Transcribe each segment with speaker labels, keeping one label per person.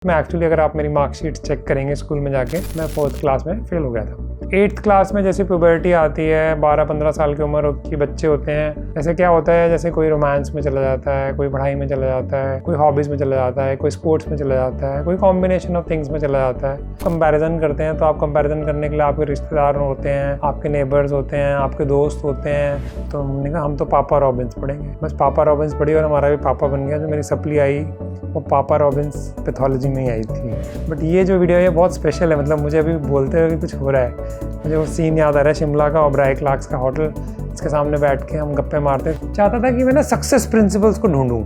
Speaker 1: मैं एक्चुअली अगर आप मेरी मार्कशीट चेक करेंगे स्कूल में जाके, मैं 4th क्लास में फेल हो गया था। 8th क्लास में जैसे प्यूबर्टी आती है, 12-15 साल की उम्र के बच्चे होते हैं, जैसे क्या होता है, जैसे कोई रोमांस में चला जाता है, कोई पढ़ाई में चला जाता है, कोई हॉबीज़ में चला जाता है, कोई स्पोर्ट्स में चला जाता है, कोई कॉम्बिनेशन ऑफ थिंग्स में चला जाता है। कंपैरिजन करते हैं, तो आप कंपैरिजन करने के लिए आपके रिश्तेदार होते हैं, आपके नेबर्स होते हैं, आपके दोस्त होते हैं। तो हमने कहा हम तो पापा रॉबिन्स पढ़ेंगे, बस पापा रॉबिन्स पढ़ी और हमारा भी पापा बन गया। जो मेरी सप्ली आई वो पापा रॉबिन्स पैथोलॉजी में ही आई थी। बट ये जो वीडियो है बहुत स्पेशल है, मतलब मुझे अभी बोलते हुए भी कुछ हो रहा है। मुझे वो सीन याद आ रहा है शिमला का ओबराय क्लार्क्स का होटल, इसके सामने बैठ के हम गप्पे मारते। चाहता था कि मैं ना सक्सेस प्रिंसिपल्स को ढूंढूं,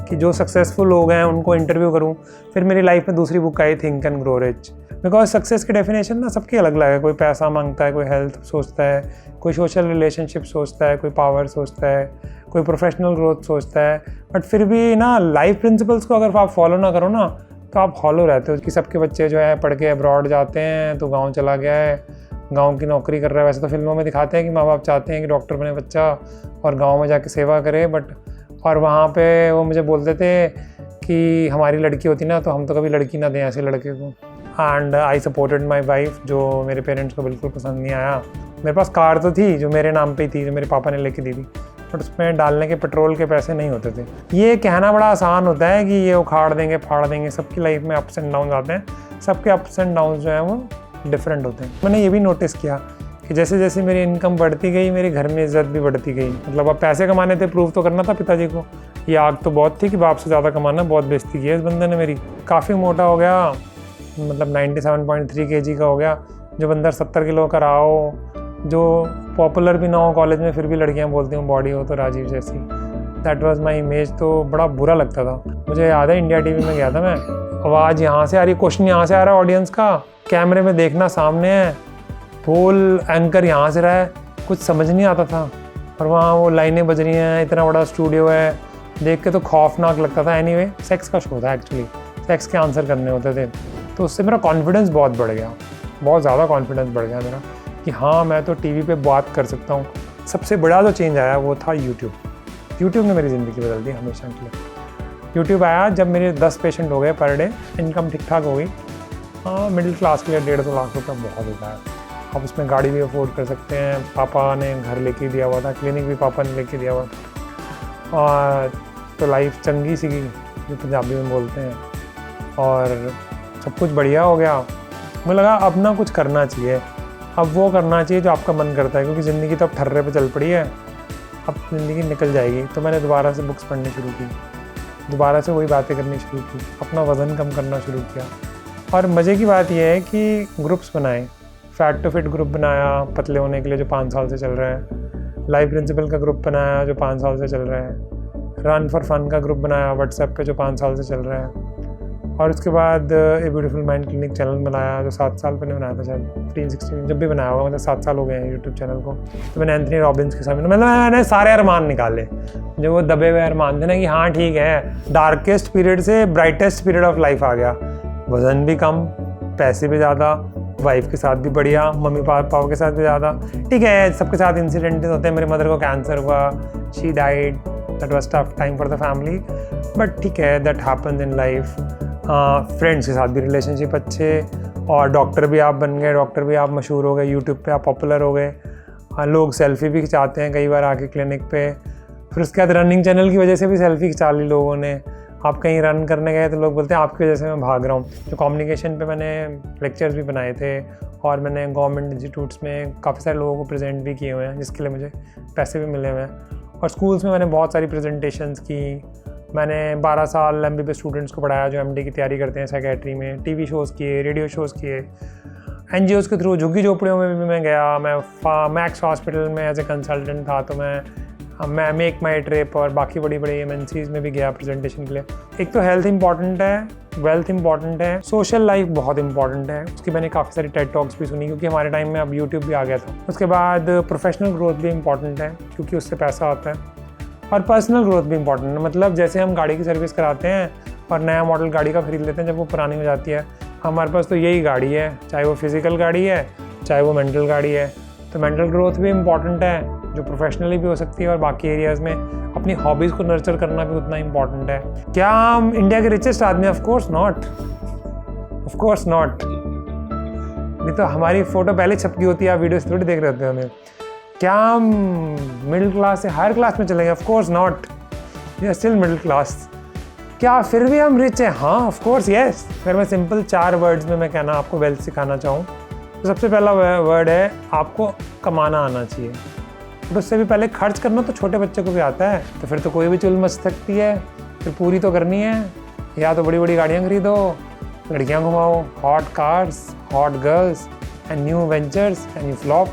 Speaker 1: कि जो सक्सेसफुल लोग हैं उनको इंटरव्यू करूं। फिर मेरी लाइफ में दूसरी book I, think and grow rich. Because success की डेफिनेशन ना सबकी अलग अलग है। कोई पैसा मांगता है, कोई हेल्थ सोचता है, कोई सोशल रिलेशनशिप सोचता है, कोई पावर सोचता है, कोई प्रोफेशनल ग्रोथ सोचता है। बट फिर भी ना लाइफ प्रिंसिपल्स को अगर आप फॉलो ना करो ना, तो आप हॉलो रहते हो। कि सबके बच्चे जो है पढ़ के अब्रॉड जाते हैं, तो गाँव चला गया है, गांव की नौकरी कर रहा है। वैसे तो फिल्मों में दिखाते हैं कि माँ बाप चाहते हैं कि डॉक्टर बने बच्चा और गांव में जाके सेवा करे, बट और वहाँ पे वो मुझे बोलते थे कि हमारी लड़की होती ना तो हम तो कभी लड़की ना दें ऐसे लड़के को। And I supported my wife, जो मेरे पेरेंट्स को बिल्कुल पसंद नहीं आया। मेरे पास कार तो थी जो मेरे नाम पे थी, जो मेरे पापा ने लेके दी थी, बट उसमें डालने के पेट्रोल के पैसे नहीं होते थे। ये कहना बड़ा आसान होता है कि ये उखाड़ देंगे फाड़ देंगे। सबकी लाइफ में अप्स एंड डाउन आते हैं, सबके अप्स एंड डाउन जो हैं वो डिफरेंट होते हैं। मैंने ये भी नोटिस किया कि जैसे जैसे मेरी इनकम बढ़ती गई, मेरे घर में इज्जत भी बढ़ती गई। मतलब अब पैसे कमाने थे, प्रूव तो करना था पिताजी को। ये आग तो बहुत थी कि बाप से ज़्यादा कमाना, बहुत बेइज्जती की है इस बंदे ने मेरी। काफ़ी मोटा हो गया, मतलब 97.3 kg का हो गया। जो बंदा 70 किलो का रहा हो, जो पॉपुलर भी ना हो कॉलेज में, फिर भी लड़कियाँ बोलती हूँ बॉडी हो तो राजीव जैसी। That was my image. तो बड़ा बुरा लगता था। मुझे याद है इंडिया टीवी में गया था मैं, आवाज़ यहाँ से आ रही, क्वेश्चन यहाँ से आ रहा है ऑडियंस का, कैमरे में देखना सामने है, बोल एंकर यहाँ से रहा है, कुछ समझ नहीं आता था। और वहाँ वो लाइनें बज रही हैं, इतना बड़ा स्टूडियो है, देख के तो खौफनाक लगता था। एनीवे, सेक्स का शो था एक्चुअली, सेक्स के आंसर करने होते थे। तो उससे मेरा कॉन्फिडेंस बहुत बढ़ गया, बहुत ज़्यादा कॉन्फिडेंस बढ़ गया मेरा कि हाँ मैं तो टीवी पे बात कर सकता हूँ। सबसे बड़ा जो चेंज आया वो था यूट्यूब ने मेरी ज़िंदगी बदल दी हमेशा के लिए। यूट्यूब आया जब मेरे 10 पेशेंट हो गए पर डे, इनकम ठीक ठाक हो गई। हाँ, मिडिल क्लास के लिए 1.5-2 लाख रुपये बहुत होता है। आप उसमें गाड़ी भी अफोर्ड कर सकते हैं। पापा ने घर लेके दिया हुआ था, क्लिनिक भी पापा ने लेके दिया हुआ था, और तो लाइफ चंगी सी, जो पंजाबी में बोलते हैं, और सब कुछ बढ़िया हो गया। मुझे लगा अब ना कुछ करना चाहिए, अब वो करना चाहिए जो आपका मन करता है, क्योंकि ज़िंदगी तो अब ठर्रे पे चल पड़ी है, अब ज़िंदगी निकल जाएगी। तो मैंने दोबारा से बुक्स पढ़नी शुरू की, दोबारा से वही बातें करनी शुरू की, अपना वज़न कम करना शुरू किया। और मज़े की बात यह है कि ग्रुप्स बनाए, फैट टू फिट ग्रुप बनाया पतले होने के लिए जो 5 साल से चल रहा है, लाइफ प्रिंसिपल का ग्रुप बनाया जो 5 साल से चल रहा है, रन फॉर फन का ग्रुप बनाया व्हाट्सएप पे जो 5 साल से चल रहा है, और उसके बाद a beautiful mind clinic channel बनाया जो 7 साल पहले बनाया था, शायद 15-16 जब भी बनाया होगा, मतलब 7 साल हो गए हैं यूट्यूब चैनल को। तो मैंने एंथनी रॉबिन्स के सामने, मतलब मैंने सारे अरमान निकाले जो वो दबे हुए अरमान थे ना, कि हाँ ठीक है, डार्केस्ट पीरियड से ब्राइटेस्ट पीरियड ऑफ लाइफ आ गया। वज़न भी कम, पैसे भी ज़्यादा, वाइफ के साथ भी बढ़िया, मम्मी पापा के साथ भी ज़्यादा। ठीक है, सबके साथ इंसिडेंट होते हैं। मेरी मदर को कैंसर हुआ, she died, that was tough time for the family, but ठीक है, that happens in life. Friends के साथ भी रिलेशनशिप अच्छे, और डॉक्टर भी आप बन गए, डॉक्टर भी आप मशहूर हो गए, यूट्यूब पे आप पॉपुलर हो गए। लोग सेल्फी भी खिंचाते हैं कई बार आके क्लिनिक पे। फिर उसके बाद रनिंग चैनल की वजह से भी सेल्फी खिंचा ली लोगों ने। आप कहीं रन करने गए तो लोग बोलते हैं आपकी वजह से मैं भाग रहा हूँ। तो कम्युनिकेशन पे मैंने लेक्चर्स भी बनाए थे, और मैंने गवर्नमेंट इंस्टीट्यूट्स में काफ़ी सारे लोगों को प्रेजेंट भी किए हुए हैं, जिसके लिए मुझे पैसे भी मिले हुए हैं। और स्कूल्स में मैंने बहुत सारी प्रेजेंटेशंस की। मैंने 12 साल MBBS स्टूडेंट्स को पढ़ाया जो MD की तैयारी करते हैं साइकेट्री में। TV शोज़ किए, रेडियो शोज़ किए, NGOs के थ्रू झुग्गी झोपड़ियों में भी मैं गया। मैं मैक्स हॉस्पिटल में एज ए कंसल्टेंट था, तो मैं मेक माई ट्रिप और बाकी बड़ी बड़ी MNCs में भी गया प्रेजेंटेशन के लिए। एक तो हेल्थ इंपॉर्टेंट है, वेल्थ इंपॉर्टेंट है, सोशल लाइफ बहुत इंपॉर्टेंट है। उसकी मैंने काफ़ी सारी टेड टॉक्स भी सुनी, क्योंकि हमारे टाइम में अब यूट्यूब भी आ गया था। उसके बाद प्रोफेशनल ग्रोथ भी इंपॉर्टेंट है, क्योंकि उससे पैसा आता है। और पर्सनल ग्रोथ भी इंपॉर्टेंट है, मतलब जैसे हम गाड़ी की सर्विस कराते हैं और नया मॉडल गाड़ी का खरीद लेते हैं जब वो पुरानी हो जाती है। हमारे पास तो यही गाड़ी है, चाहे वो फिजिकल गाड़ी है, चाहे वो मेंटल गाड़ी है। तो मेंटल ग्रोथ भी इंपॉर्टेंट है, जो प्रोफेशनली भी हो सकती है, और बाकी एरियाज़ में अपनी हॉबीज़ को नर्चर करना भी उतना इंपॉर्टेंट है। क्या हम इंडिया के रिचेस्ट आदमी? Of course not. Of course not. नहीं तो हमारी फ़ोटो पहले छपकी होती है, आप वीडियोस थोड़ी देख रहे होते हैं हमें। क्या हम मिडिल क्लास से हायर क्लास में चलेंगे? Of course not, we are still middle class. क्या फिर भी हम रिच हैं? हाँ ऑफ कोर्स यस। अगर मैं सिंपल 4 वर्ड्स में मैं कहना आपको वेल्थ सिखाना चाहूँ तो सबसे पहला वर्ड है आपको कमाना आना चाहिए। तो उससे भी पहले खर्च करना तो छोटे बच्चे को भी आता है, तो फिर तो कोई भी चुल मच सकती है, फिर पूरी तो करनी है। या तो बड़ी बड़ी गाड़ियाँ खरीदो, लड़कियाँ घुमाओ, hot cars, hot girls and new ventures and you flop,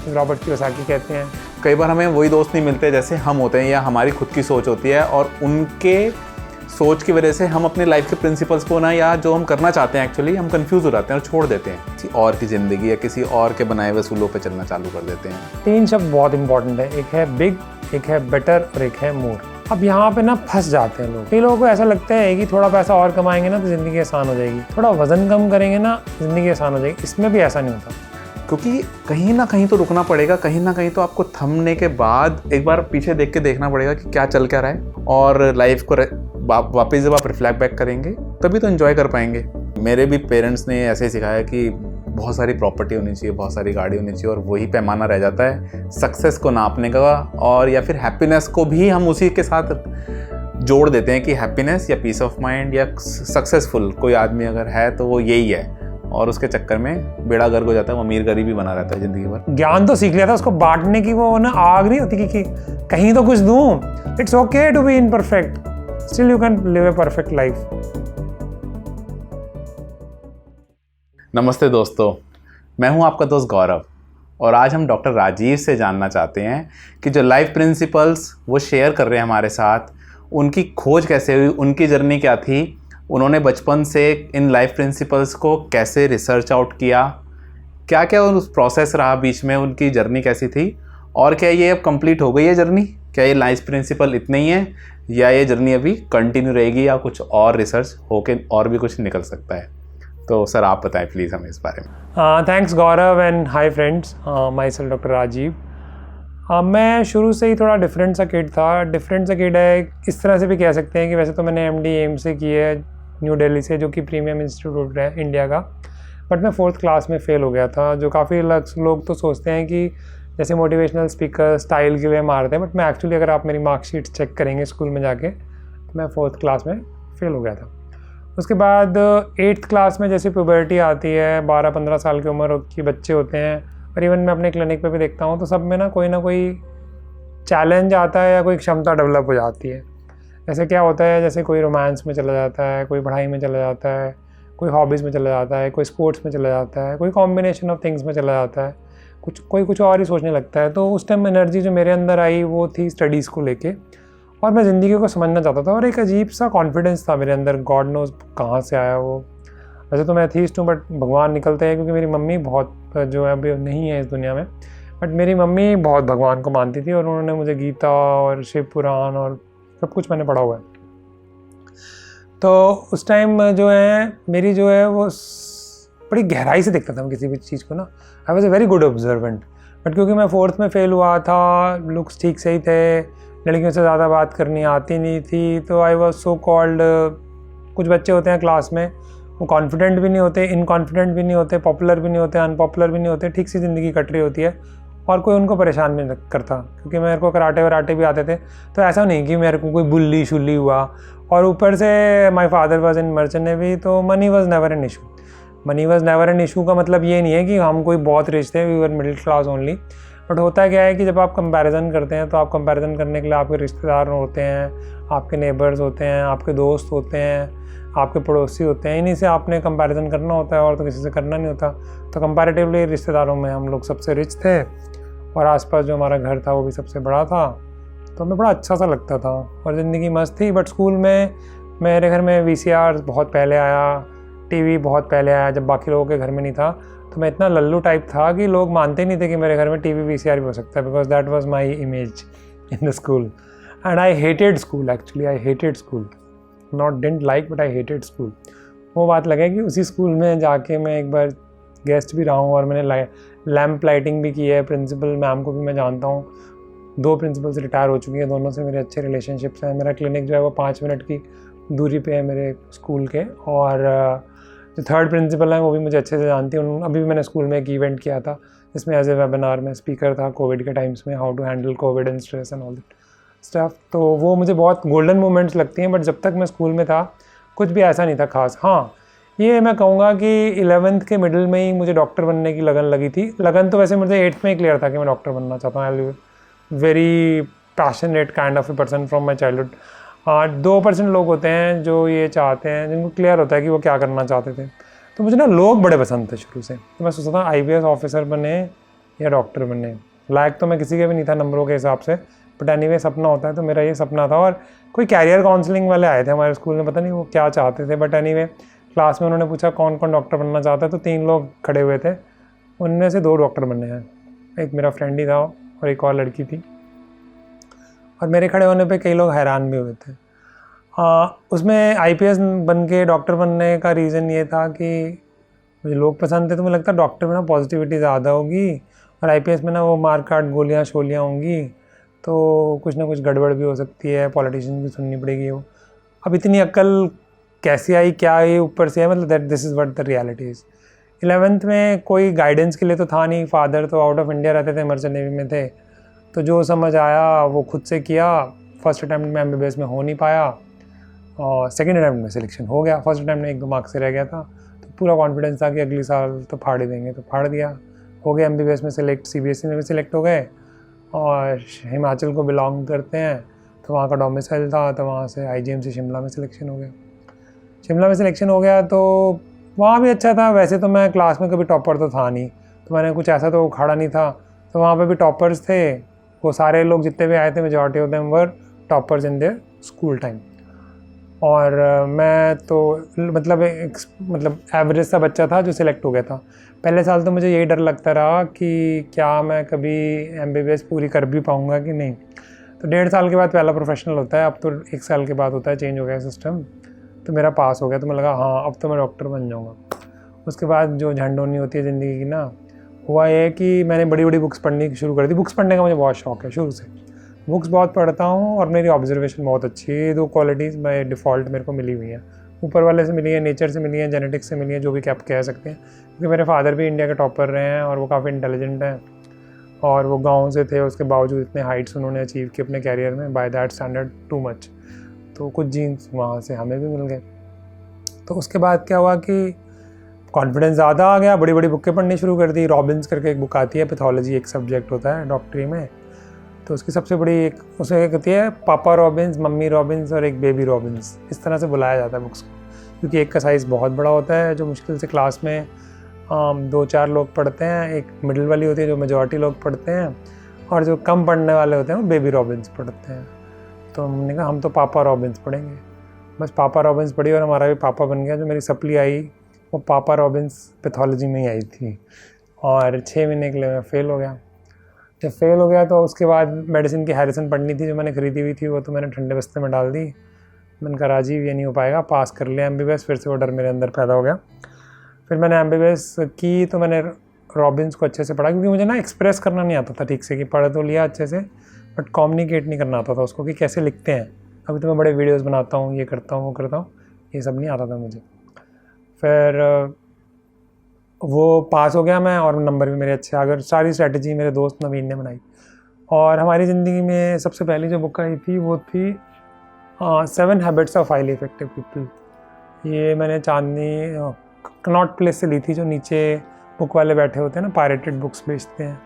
Speaker 1: Robert Kiyosaki कहते हैं।
Speaker 2: कई बार हमें वही दोस्त नहीं मिलते जैसे हम होते हैं, या हमारी खुद की सोच होती है, और उनके सोच की वजह से हम अपने लाइफ के प्रिंसिपल्स को ना, या जो हम करना चाहते हैं एक्चुअली, हम कंफ्यूज हो जाते हैं और छोड़ देते हैं। किसी और की ज़िंदगी या किसी और के बनाए हुए सूलों पे चलना चालू कर देते हैं।
Speaker 1: 3 शब्द बहुत इंपॉर्टेंट है, एक है बिग, एक है बेटर और एक है मोर। अब यहाँ पे ना फंस जाते हैं लोग। कई लोगों को ऐसा लगता है कि थोड़ा पैसा और कमाएंगे ना तो ज़िंदगी आसान हो जाएगी, थोड़ा वजन कम करेंगे ना ज़िंदगी आसान हो जाएगी। इसमें भी ऐसा नहीं होता,
Speaker 2: क्योंकि कहीं ना कहीं तो रुकना पड़ेगा, कहीं ना कहीं तो आपको थमने के बाद एक बार पीछे देख के देखना पड़ेगा कि क्या चल क्या रहा है, और लाइफ को वापस जब आप रिफ्लेक्ट बैक करेंगे तभी तो एंजॉय कर पाएंगे। मेरे भी पेरेंट्स ने ऐसे ही सिखाया कि बहुत सारी प्रॉपर्टी होनी चाहिए, बहुत सारी गाड़ी होनी चाहिए, और वही पैमाना रह जाता है सक्सेस को नापने का, और या फिर हैप्पीनेस को भी हम उसी के साथ जोड़ देते हैं कि हैप्पीनेस या पीस ऑफ माइंड या सक्सेसफुल कोई आदमी अगर है तो वो यही है, और उसके चक्कर में बेड़ा गर्क हो जाता है, वो अमीर गरीब ही बना रहता है ज़िंदगी भर।
Speaker 1: ज्ञान तो सीख लिया था, उसको बांटने की वो ना आग नहीं होती कि कहीं तो कुछ दूँ। It's okay to be imperfect, still you can live a perfect life.
Speaker 2: नमस्ते दोस्तों, मैं हूं आपका दोस्त गौरव, और आज हम डॉक्टर राजीव से जानना चाहते हैं कि जो लाइफ प्रिंसिपल्स वो शेयर कर रहे हैं हमारे साथ, उनकी खोज कैसे हुई, उनकी जर्नी क्या थी, उन्होंने बचपन से इन लाइफ प्रिंसिपल्स को कैसे रिसर्च आउट किया, क्या क्या उस प्रोसेस रहा बीच में, उनकी जर्नी कैसी थी, और क्या ये अब कंप्लीट हो गई है जर्नी, क्या ये लाइफ प्रिंसिपल इतने ही हैं, या ये जर्नी अभी कंटिन्यू रहेगी, या कुछ और रिसर्च होके और भी कुछ निकल सकता है। तो सर आप बताएं प्लीज़ हमें इस बारे में।
Speaker 1: Thanks Gaurav and hi friends, myself doctor Rajeev. मैं शुरू से ही थोड़ा डिफरेंट सा किड था। डिफरेंट सा किड है इस तरह से भी कह सकते हैं कि वैसे तो मैंने MD एम्स से की है न्यू दिल्ली से, जो कि प्रीमियम इंस्टीट्यूट है इंडिया का, बट मैं 4th क्लास में फ़ेल हो गया था। जो काफ़ी लोग तो सोचते हैं कि जैसे मोटिवेशनल स्पीकर स्टाइल के लिए मारते हैं, बट मैं एक्चुअली अगर आप मेरी मार्कशीट चेक करेंगे स्कूल में जाके तो मैं 4th क्लास में फ़ेल हो गया था। उसके बाद 8th क्लास में जैसे प्यूबर्टी आती है, 12-15 साल की उम्र के बच्चे होते हैं, और इवन मैं अपने क्लिनिक पे भी देखता हूँ तो सब में ना कोई चैलेंज आता है या कोई क्षमता डेवलप हो जाती है। जैसे क्या होता है, जैसे कोई रोमांस में चला जाता है, कोई पढ़ाई में चला जाता है, कोई हॉबीज़ में चला जाता है, कोई स्पोर्ट्स में चला जाता है, कोई कॉम्बिनेशन ऑफ थिंग्स में चला जाता है, कोई कुछ और ही सोचने लगता है। तो उस टाइम एनर्जी जो मेरे अंदर आई वो थी स्टडीज़ को लेके, और मैं ज़िंदगी को समझना चाहता था, और एक अजीब सा कॉन्फिडेंस था मेरे अंदर, गॉड नोज कहाँ से आया वो। वैसे तो मैं एथीस्ट हूँ, बट भगवान निकलते हैं, क्योंकि मेरी मम्मी बहुत जो है अभी नहीं है इस दुनिया में, बट मेरी मम्मी बहुत भगवान को मानती थी, और उन्होंने मुझे गीता और शिव पुराण और सब कुछ मैंने पढ़ा हुआ है। तो उस टाइम जो है मेरी जो है वो बड़ी गहराई से देखता था मैं किसी भी चीज़ को ना। I was a very good observant, but क्योंकि मैं 4th में फ़ेल हुआ था, लुक्स ठीक सही थे, लड़कियों से ज़्यादा बात करनी आती नहीं थी, तो आई वॉज सो कॉल्ड, कुछ बच्चे होते हैं क्लास में वो कॉन्फिडेंट भी नहीं होते, इनकॉन्फिडेंट भी नहीं होते, पॉपुलर भी नहीं होते, अनपॉपुलर भी नहीं होते, ठीक सी ज़िंदगी कट रही होती है, और कोई उनको परेशान भी नहीं करता। क्योंकि मेरे को कराटे वराटे भी आते थे, तो ऐसा नहीं कि मेरे को कोई बुल्ली शुल्ली हुआ, और ऊपर से my father was in merchant navy, तो money was never an issue. Money was never an issue का मतलब ये नहीं है कि हम कोई बहुत रिच थे, we were middle class only. But होता क्या है कि जब आप कंपैरिजन करते हैं तो आप कंपैरिजन करने के लिए आपके रिश्तेदार होते हैं, आपके नेबर्स होते हैं, आपके दोस्त होते हैं, आपके पड़ोसी होते हैं, इन्हीं से आपने कंपैरिजन करना होता है, और तो किसी से करना नहीं होता। तो कंपैरेटिवली रिश्तेदारों में हम लोग सबसे रिच थे, और आसपास जो हमारा घर था वो भी सबसे बड़ा था, तो हमें बड़ा अच्छा सा लगता था और ज़िंदगी मस्त थी। बट स्कूल में मेरे घर में VCR बहुत पहले आया, TV बहुत पहले आया, जब बाकी लोगों के घर में नहीं था। तो मैं इतना लल्लू टाइप था कि लोग मानते नहीं थे कि मेरे घर में TV VCR भी हो सकता है, because that was my image in the school. And I hated school, actually I hated school, not didn't like but I hated school. वो बात लगे कि उसी स्कूल में जाके मैं एक बार गेस्ट भी रहा हूँ, और मैंने लैम्प लाइटिंग भी की है। प्रिंसिपल मैम को भी मैं जानता हूँ, 2 प्रिंसिपल से रिटायर हो चुकी है, दोनों से मेरे अच्छे रिलेशनशिप्स हैं। मेरा क्लिनिक जो है वो 5 मिनट की दूरी पे है मेरे स्कूल के, और जो थर्ड प्रिंसिपल हैं वो भी मुझे अच्छे से जानती हैं। अभी भी मैंने स्कूल में एक इवेंट किया था जिसमें एज ए वेबिनार में स्पीकर था कोविड के टाइम्स में, how to handle Covid and stress and all that stuff. तो वो मुझे बहुत गोल्डन मोमेंट्स लगती हैं। बट जब तक मैं स्कूल में था कुछ भी ऐसा नहीं था खास। हाँ, ये मैं कहूँगा कि 11th के मिडिल में ही मुझे डॉक्टर बनने की लगन लगी थी। लगन तो वैसे मुझे 8th में ही क्लियर था कि मैं डॉक्टर बनना चाहता हूँ। I very passionate kind of a person from my childhood. 2% लोग होते हैं जो ये चाहते हैं, जिनको क्लियर होता है कि वो क्या करना चाहते थे। तो मुझे ना लोग बड़े पसंद थे शुरू से। तो मैं सोचता था IPS ऑफिसर बने या डॉक्टर बने। लायक तो मैं किसी के भी नहीं था नंबरों के हिसाब से, बट एनीवे सपना होता है तो मेरा ये सपना था। और कोई कैरियर काउंसलिंग वाले आए थे हमारे स्कूल में, पता नहीं वो क्या चाहते थे, बट एनीवे क्लास में उन्होंने पूछा कौन कौन डॉक्टर बनना चाहता है, तो 3 लोग खड़े हुए थे, उनमें से 2 डॉक्टर बनने हैं। एक मेरा फ्रेंड ही था और एक और लड़की थी। और मेरे खड़े होने पे कई लोग हैरान भी हुए थे। उसमें IPS बन के डॉक्टर बनने का रीज़न ये था कि मुझे लोग पसंद थे। तो मुझे लगता डॉक्टर में ना पॉजिटिविटी ज़्यादा होगी और IPS में ना वो मार काट गोलियाँ शोलियाँ होंगी, तो कुछ ना कुछ गड़बड़ भी हो सकती है, पॉलिटिशियन की सुननी पड़ेगी। वो अब इतनी अक्ल कैसी आई, क्या आई ऊपर से है, मतलब that this is what the reality is. 11th में कोई गाइडेंस के लिए तो था नहीं। फादर तो आउट ऑफ इंडिया रहते थे, मर्चेंट नेवी में थे, तो जो समझ आया वो खुद से किया। फर्स्ट अटैम्प्ट में MBBS में हो नहीं पाया और सेकंड अटैम्प्ट में सिलेक्शन हो गया। फर्स्ट अटैम्प्ट में 1-2 मार्क्स से रह गया था, तो पूरा कॉन्फिडेंस था कि अगले साल तो फाड़ ही देंगे, तो फाड़ दिया। हो गया MBBS में सिलेक्ट, CBSE में भी सिलेक्ट हो गए और हिमाचल को बिलोंग करते हैं, तो वहाँ का डोमिसाइल था, तो वहाँ से IGMC शिमला में सिलेक्शन हो गया। शिमला में सिलेक्शन हो गया तो वहाँ भी अच्छा था। वैसे तो मैं क्लास में कभी टॉपर तो था नहीं, तो मैंने कुछ ऐसा तो उखाड़ा नहीं था, तो वहाँ पे भी टॉपर्स थे। वो सारे लोग जितने भी आए थे, majority of them were toppers in their school time. और मैं तो मतलब एवरेज सा बच्चा था जो सिलेक्ट हो गया था। पहले साल तो मुझे यही डर लगता रहा कि क्या मैं कभी MBBS पूरी कर भी पाऊँगा कि नहीं। तो 1.5 साल के बाद पहला प्रोफेशनल होता है, अब तो 1 साल के बाद होता है, चेंज हो गया सिस्टम। तो मेरा पास हो गया, तो मैं लगा हाँ अब तो मैं डॉक्टर बन जाऊँगा। उसके बाद जो झंडोनी होती है ज़िंदगी की ना, हुआ ये कि मैंने बड़ी बड़ी बुक्स पढ़नी शुरू कर दी। बुक्स पढ़ने का मुझे बहुत शौक है शुरू से, बुक्स बहुत पढ़ता हूँ और मेरी ऑब्जर्वेशन बहुत अच्छी है। ये 2 क्वालिटीज़ बाय डिफ़ॉल्ट मेरे को मिली हुई हैं, ऊपर वाले से मिली है, नेचर से मिली है, जेनेटिक्स से मिली है, जो भी आप कह सकते हैं। क्योंकि मेरे फादर भी इंडिया के टॉपर रहे हैं और वो काफ़ी इंटेलिजेंट हैं और वो गाँव से थे, उसके बावजूद इतने हाइट्स उन्होंने अचीव किए अपने कैरियर में, by that standard too much. तो कुछ जीन्स वहाँ से हमें भी मिल गए। तो उसके बाद क्या हुआ कि कॉन्फिडेंस ज़्यादा आ गया, बड़ी बड़ी बुकें पढ़नी शुरू कर दी। रॉबिन्स करके एक बुक आती है, पैथोलॉजी एक सब्जेक्ट होता है डॉक्टरी में, तो उसकी सबसे बड़ी एक उसमें एक होती है पापा रॉबिन्स, मम्मी रॉबिन्स और एक बेबी रॉबिन्स, इस तरह से बुलाया जाता है बुक्स को, क्योंकि एक का साइज़ बहुत बड़ा होता है जो मुश्किल से क्लास में 2-4 लोग पढ़ते हैं। एक मिडिल वाली होती है जो मेजॉरिटी लोग पढ़ते हैं, और जो कम पढ़ने वाले होते हैं वो बेबी रॉबिन्स पढ़ते हैं। तो हमने कहा हम तो पापा रॉबिन्स पढ़ेंगे। बस पापा रॉबिन्स पढ़ी और हमारा भी पापा बन गया। जो मेरी सप्ली आई वो पापा रॉबिन्स पैथोलॉजी में ही आई थी और 6 महीने के लिए मैं फ़ेल हो गया। जब फेल हो गया तो उसके बाद मेडिसिन की हैरिसन पढ़नी थी जो मैंने ख़रीदी हुई थी, वो तो मैंने ठंडे बस्ते में डाल दी। मैंने कहा राजीव ये नहीं हो पाएगा, पास कर लिया MBBS। फिर से वो डर मेरे अंदर पैदा हो गया। फिर मैंने MBBS की तो मैंने रॉबिन्स को अच्छे से पढ़ा, क्योंकि मुझे ना एक्सप्रेस करना नहीं आता था ठीक से, कि पढ़ तो लिया अच्छे से बट कम्युनिकेट नहीं करना आता था उसको कि कैसे लिखते हैं। अभी तो मैं बड़े वीडियोज़ बनाता हूँ, ये करता हूँ वो करता हूँ, ये सब नहीं आता था मुझे। फिर वो पास हो गया मैं और नंबर भी मेरे अच्छे आ गए। सारी स्ट्रैटेजी मेरे दोस्त नवीन ने बनाई। और हमारी ज़िंदगी में सबसे पहली जो बुक आई थी वो थी 7 habits of highly effective people. ये मैंने चांदनी कनॉट प्लेस से ली थी, जो नीचे बुक वाले बैठे होते हैं ना, पायरेटेड बुक्स बेचते हैं,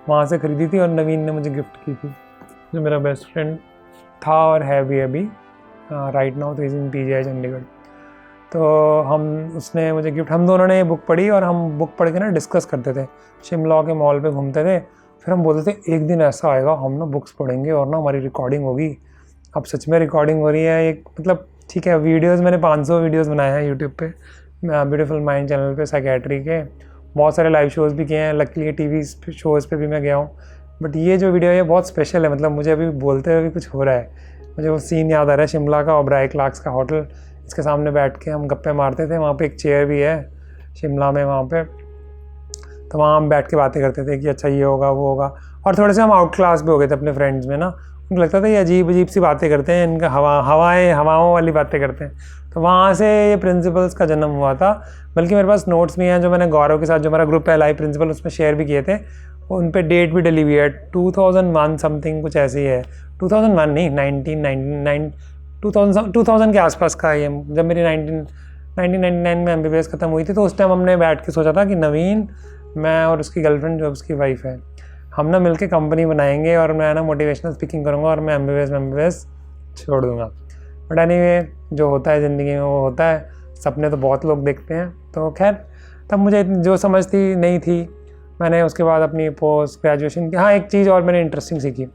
Speaker 1: वहाँ से ख़रीदी थी और नवीन ने मुझे गिफ्ट की थी, जो मेरा बेस्ट फ्रेंड था और है भी अभी राइट नाउ, तो इज़ इन PGI चंडीगढ़। तो उसने मुझे गिफ्ट, हम दोनों ने ये बुक पढ़ी और हम बुक पढ़ के ना डिस्कस करते थे, शिमला के मॉल पे घूमते थे। फिर हम बोलते थे एक दिन ऐसा आएगा हम ना बुक्स पढ़ेंगे और ना हमारी रिकॉर्डिंग होगी। अब सच में रिकॉर्डिंग हो रही है। एक मतलब ठीक है, वीडियोज़ मैंने 500 वीडियोज़ बनाए हैं यूट्यूब पे, ब्यूटीफुल माइंड चैनल पे, साइकेट्री के बहुत सारे लाइव शोज़ भी किए हैं। लकीली TV शोज़ पे भी मैं गया हूँ। बट ये जो वीडियो है बहुत स्पेशल है, मतलब मुझे अभी बोलते हुए भी कुछ हो रहा है। मुझे वो सीन याद आ रहा है शिमला का, ओबराय क्लार्क्स का होटल, इसके सामने बैठ के हम गप्पे मारते थे। वहाँ पे एक चेयर भी है शिमला में वहाँ पे, तो वहाँ हम बैठ के बातें करते थे कि अच्छा ये होगा वो होगा। और थोड़े से हम आउट क्लास भी हो गए थे अपने फ्रेंड्स में ना, उनको लगता था ये अजीब अजीब सी बातें करते हैं, इनका हवाओं वाली बातें करते हैं। तो वहाँ से ये प्रिंसिपल्स का जन्म हुआ था। बल्कि मेरे पास नोट्स भी हैं जो मैंने गौरव के साथ, जो हमारा ग्रुप है लाइव प्रिंसिपल, उसमें शेयर भी किए थे। उन पे डेट भी डली हुई है, 2001 समथिंग कुछ ऐसी है। 2001 नहीं, 2000 के आसपास का ये, जब मेरी 1999 में MBBS ख़त्म हुई थी। तो उस टाइम हमने बैठ के सोचा था कि नवीन, मैं और उसकी गर्लफ्रेंड जो उसकी वाइफ है, हम ना मिलके कंपनी बनाएंगे और मैं ना मोटिवेशनल स्पीकिंग करूँगा और मैं MBBS छोड़ दूँगा। बट एनीवे, जो होता है ज़िंदगी में वो होता है, सपने तो बहुत लोग देखते हैं। तो खैर, तब मुझे जो समझ थी नहीं थी। मैंने उसके बाद अपनी पोस्ट ग्रेजुएशन की। हाँ, एक चीज़ और मैंने इंटरेस्टिंग सीखी,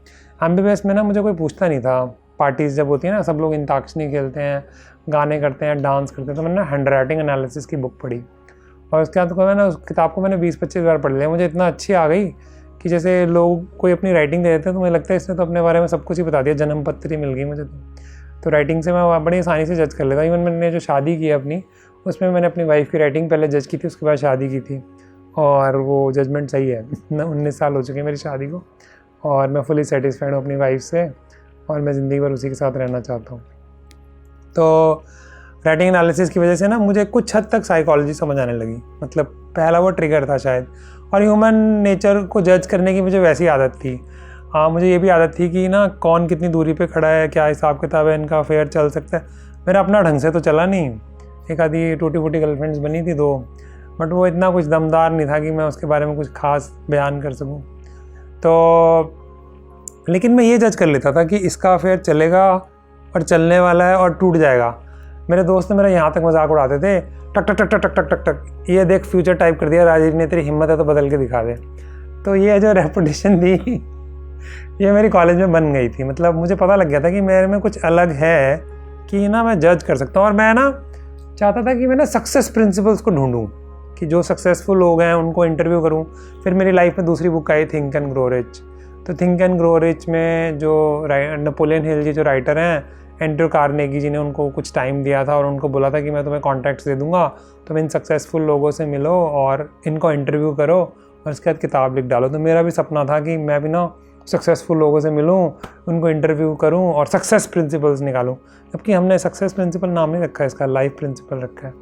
Speaker 1: MBBS में ना मुझे कोई पूछता नहीं था। पार्टीज़ जब होती है ना, सब लोग अंताक्षरी खेलते हैं, गाने करते हैं, डांस करते हैं। तो मैंने ना हैंड राइटिंग एनालिसिस की बुक पढ़ी और उसके बाद तो मैंने उस किताब को मैंने 20-25 बार पढ़ लिया। मुझे इतना अच्छी आ गई कि जैसे लोग कोई अपनी राइटिंग दे देते हैं तो मुझे लगता है इसने तो अपने बारे में सब कुछ ही बता दिया, जन्म पत्री मिल गई मुझे। तो राइटिंग से मैं बड़ी आसानी से जज कर लेता। इवन मैंने जो शादी की अपनी, उसमें मैंने अपनी वाइफ की राइटिंग पहले जज की थी, उसके बाद शादी की थी और वो जजमेंट सही है। 19 साल हो चुके हैं मेरी शादी को और मैं फुली सेटिस्फाइड हूँ अपनी वाइफ से और मैं ज़िंदगी भर उसी के साथ रहना चाहता हूँ। तो राइटिंग एनालिसिस की वजह से ना मुझे कुछ हद तक साइकोलॉजी समझ आने लगी। मतलब पहला वो ट्रिगर था शायद। और ह्यूमन नेचर को जज करने की मुझे वैसी आदत थी। हाँ, मुझे ये भी आदत थी कि ना कौन कितनी दूरी पे खड़ा है, क्या हिसाब किताब है, इनका अफेयर चल सकता है। मेरा अपना ढंग से तो चला नहीं। एक आधी टूटी फूटी गर्लफ्रेंड्स बनी थी 2, बट वो इतना कुछ दमदार नहीं था कि मैं उसके बारे में कुछ खास बयान कर सकूं। तो लेकिन मैं ये जज कर लेता था कि इसका अफेयर चलेगा और चलने वाला है और टूट जाएगा। मेरे दोस्त मेरा यहाँ तक मजाक उड़ाते थे, टक टक टक टक टक टक टक टक, ये देख फ्यूचर टाइप कर दिया राजीव ने, तेरी हिम्मत है तो बदल के दिखा दे। तो ये जो रेपुटेशन थी ये मेरी कॉलेज में बन गई थी। मतलब मुझे पता लग गया था कि मेरे में कुछ अलग है कि ना मैं जज कर सकता हूँ। और मैं ना चाहता था कि मैं ना सक्सेस प्रिंसिपल्स को ढूंढूं, कि जो सक्सेसफुल लोग हैं उनको इंटरव्यू करूं। फिर मेरी लाइफ में दूसरी book I, think and grow rich. तो थिंक एंड ग्रो रिच में जो नेपोलियन हिल जी जो राइटर हैं, एंड्रयू कार्नेगी जी ने उनको कुछ टाइम दिया था और उनको बोला था कि मैं तुम्हें कॉन्टैक्ट्स दे दूंगा, तुम इन सक्सेसफुल लोगों से मिलो और इनको इंटरव्यू करो और उसके बाद किताब लिख डालो। तो मेरा भी सपना था कि मैं भी ना सक्सेसफुल लोगों से मिलूं, उनको इंटरव्यू करूं और सक्सेस प्रिंसिपल्स निकालूं। जबकि हमने सक्सेस प्रिंसिपल नाम नहीं रखा है, इसका लाइफ प्रिंसिपल रखा है।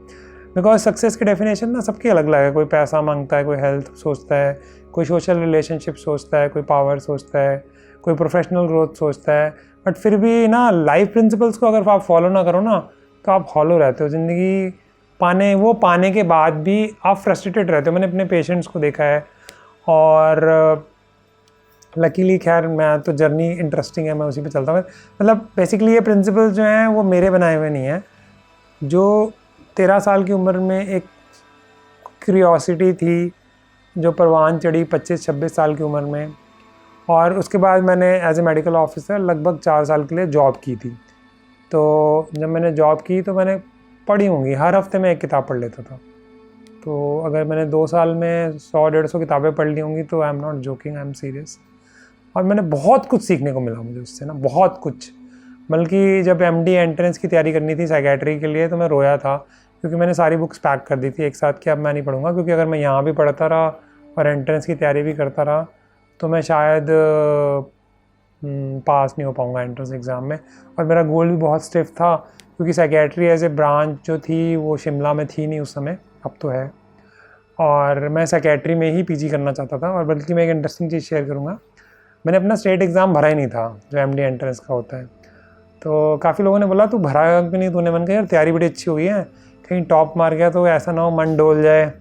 Speaker 1: बिकॉज सक्सेस की डेफिनेशन ना सबकी अलग अलग है। कोई पैसा मांगता है, कोई हेल्थ सोचता है, कोई सोशल रिलेशनशिप सोचता है, कोई पावर सोचता है, कोई प्रोफेशनल ग्रोथ सोचता है। बट फिर भी ना लाइफ प्रिंसिपल्स को अगर आप फॉलो ना करो ना तो आप हॉलो रहते हो। ज़िंदगी पाने के बाद भी आप फ्रस्ट्रेटेड रहते हो। मैंने अपने पेशेंट्स को देखा है और लकीली खैर मैं तो जर्नी इंटरेस्टिंग है, मैं उसी पे चलता हूँ। मतलब बेसिकली ये प्रिंसिपल्स जो हैं वो मेरे बनाए हुए नहीं हैं। जो 13 साल की उम्र में एक क्यूरियोसिटी थी जो परवान चढ़ी 25-26 साल की उम्र में, और उसके बाद मैंने एज ए मेडिकल ऑफिसर लगभग 4 साल के लिए जॉब की थी। तो जब मैंने जॉब की तो मैंने पढ़ी होंगी, हर हफ्ते में एक किताब पढ़ लेता था। तो अगर मैंने 2 साल में 100-150 किताबें पढ़ ली होंगी तो I am not joking, I am serious. और मैंने बहुत कुछ सीखने को मिला मुझे उससे ना, बहुत कुछ। बल्कि जब MD एंट्रेंस की तैयारी करनी थी साइकेट्री के लिए तो मैं रोया था, क्योंकि मैंने सारी बुक्स पैक कर दी थी एक साथ कि अब मैं नहीं पढ़ूंगा। क्योंकि अगर मैं यहाँ भी पढ़ता रहा और एंट्रेंस की तैयारी भी करता रहा तो मैं शायद पास नहीं हो पाऊँगा एंट्रेंस एग्ज़ाम में। और मेरा गोल भी बहुत स्टिफ था, क्योंकि साइकेट्री एज ए ब्रांच जो थी वो शिमला में थी नहीं उस समय, अब तो है। और मैं साइकेट्री में ही PG करना चाहता था। और बल्कि मैं एक इंटरेस्टिंग चीज़ शेयर करूँगा, मैंने अपना स्टेट एग्ज़ाम भरा ही नहीं था जो MD एंट्रेंस का होता है। तो काफ़ी लोगों ने बोला तू भरा भी नहीं, तूने। मन कहा यार तैयारी बड़ी अच्छी हो गई है, कहीं टॉप मार गया तो ऐसा ना हो मन डोल जाए।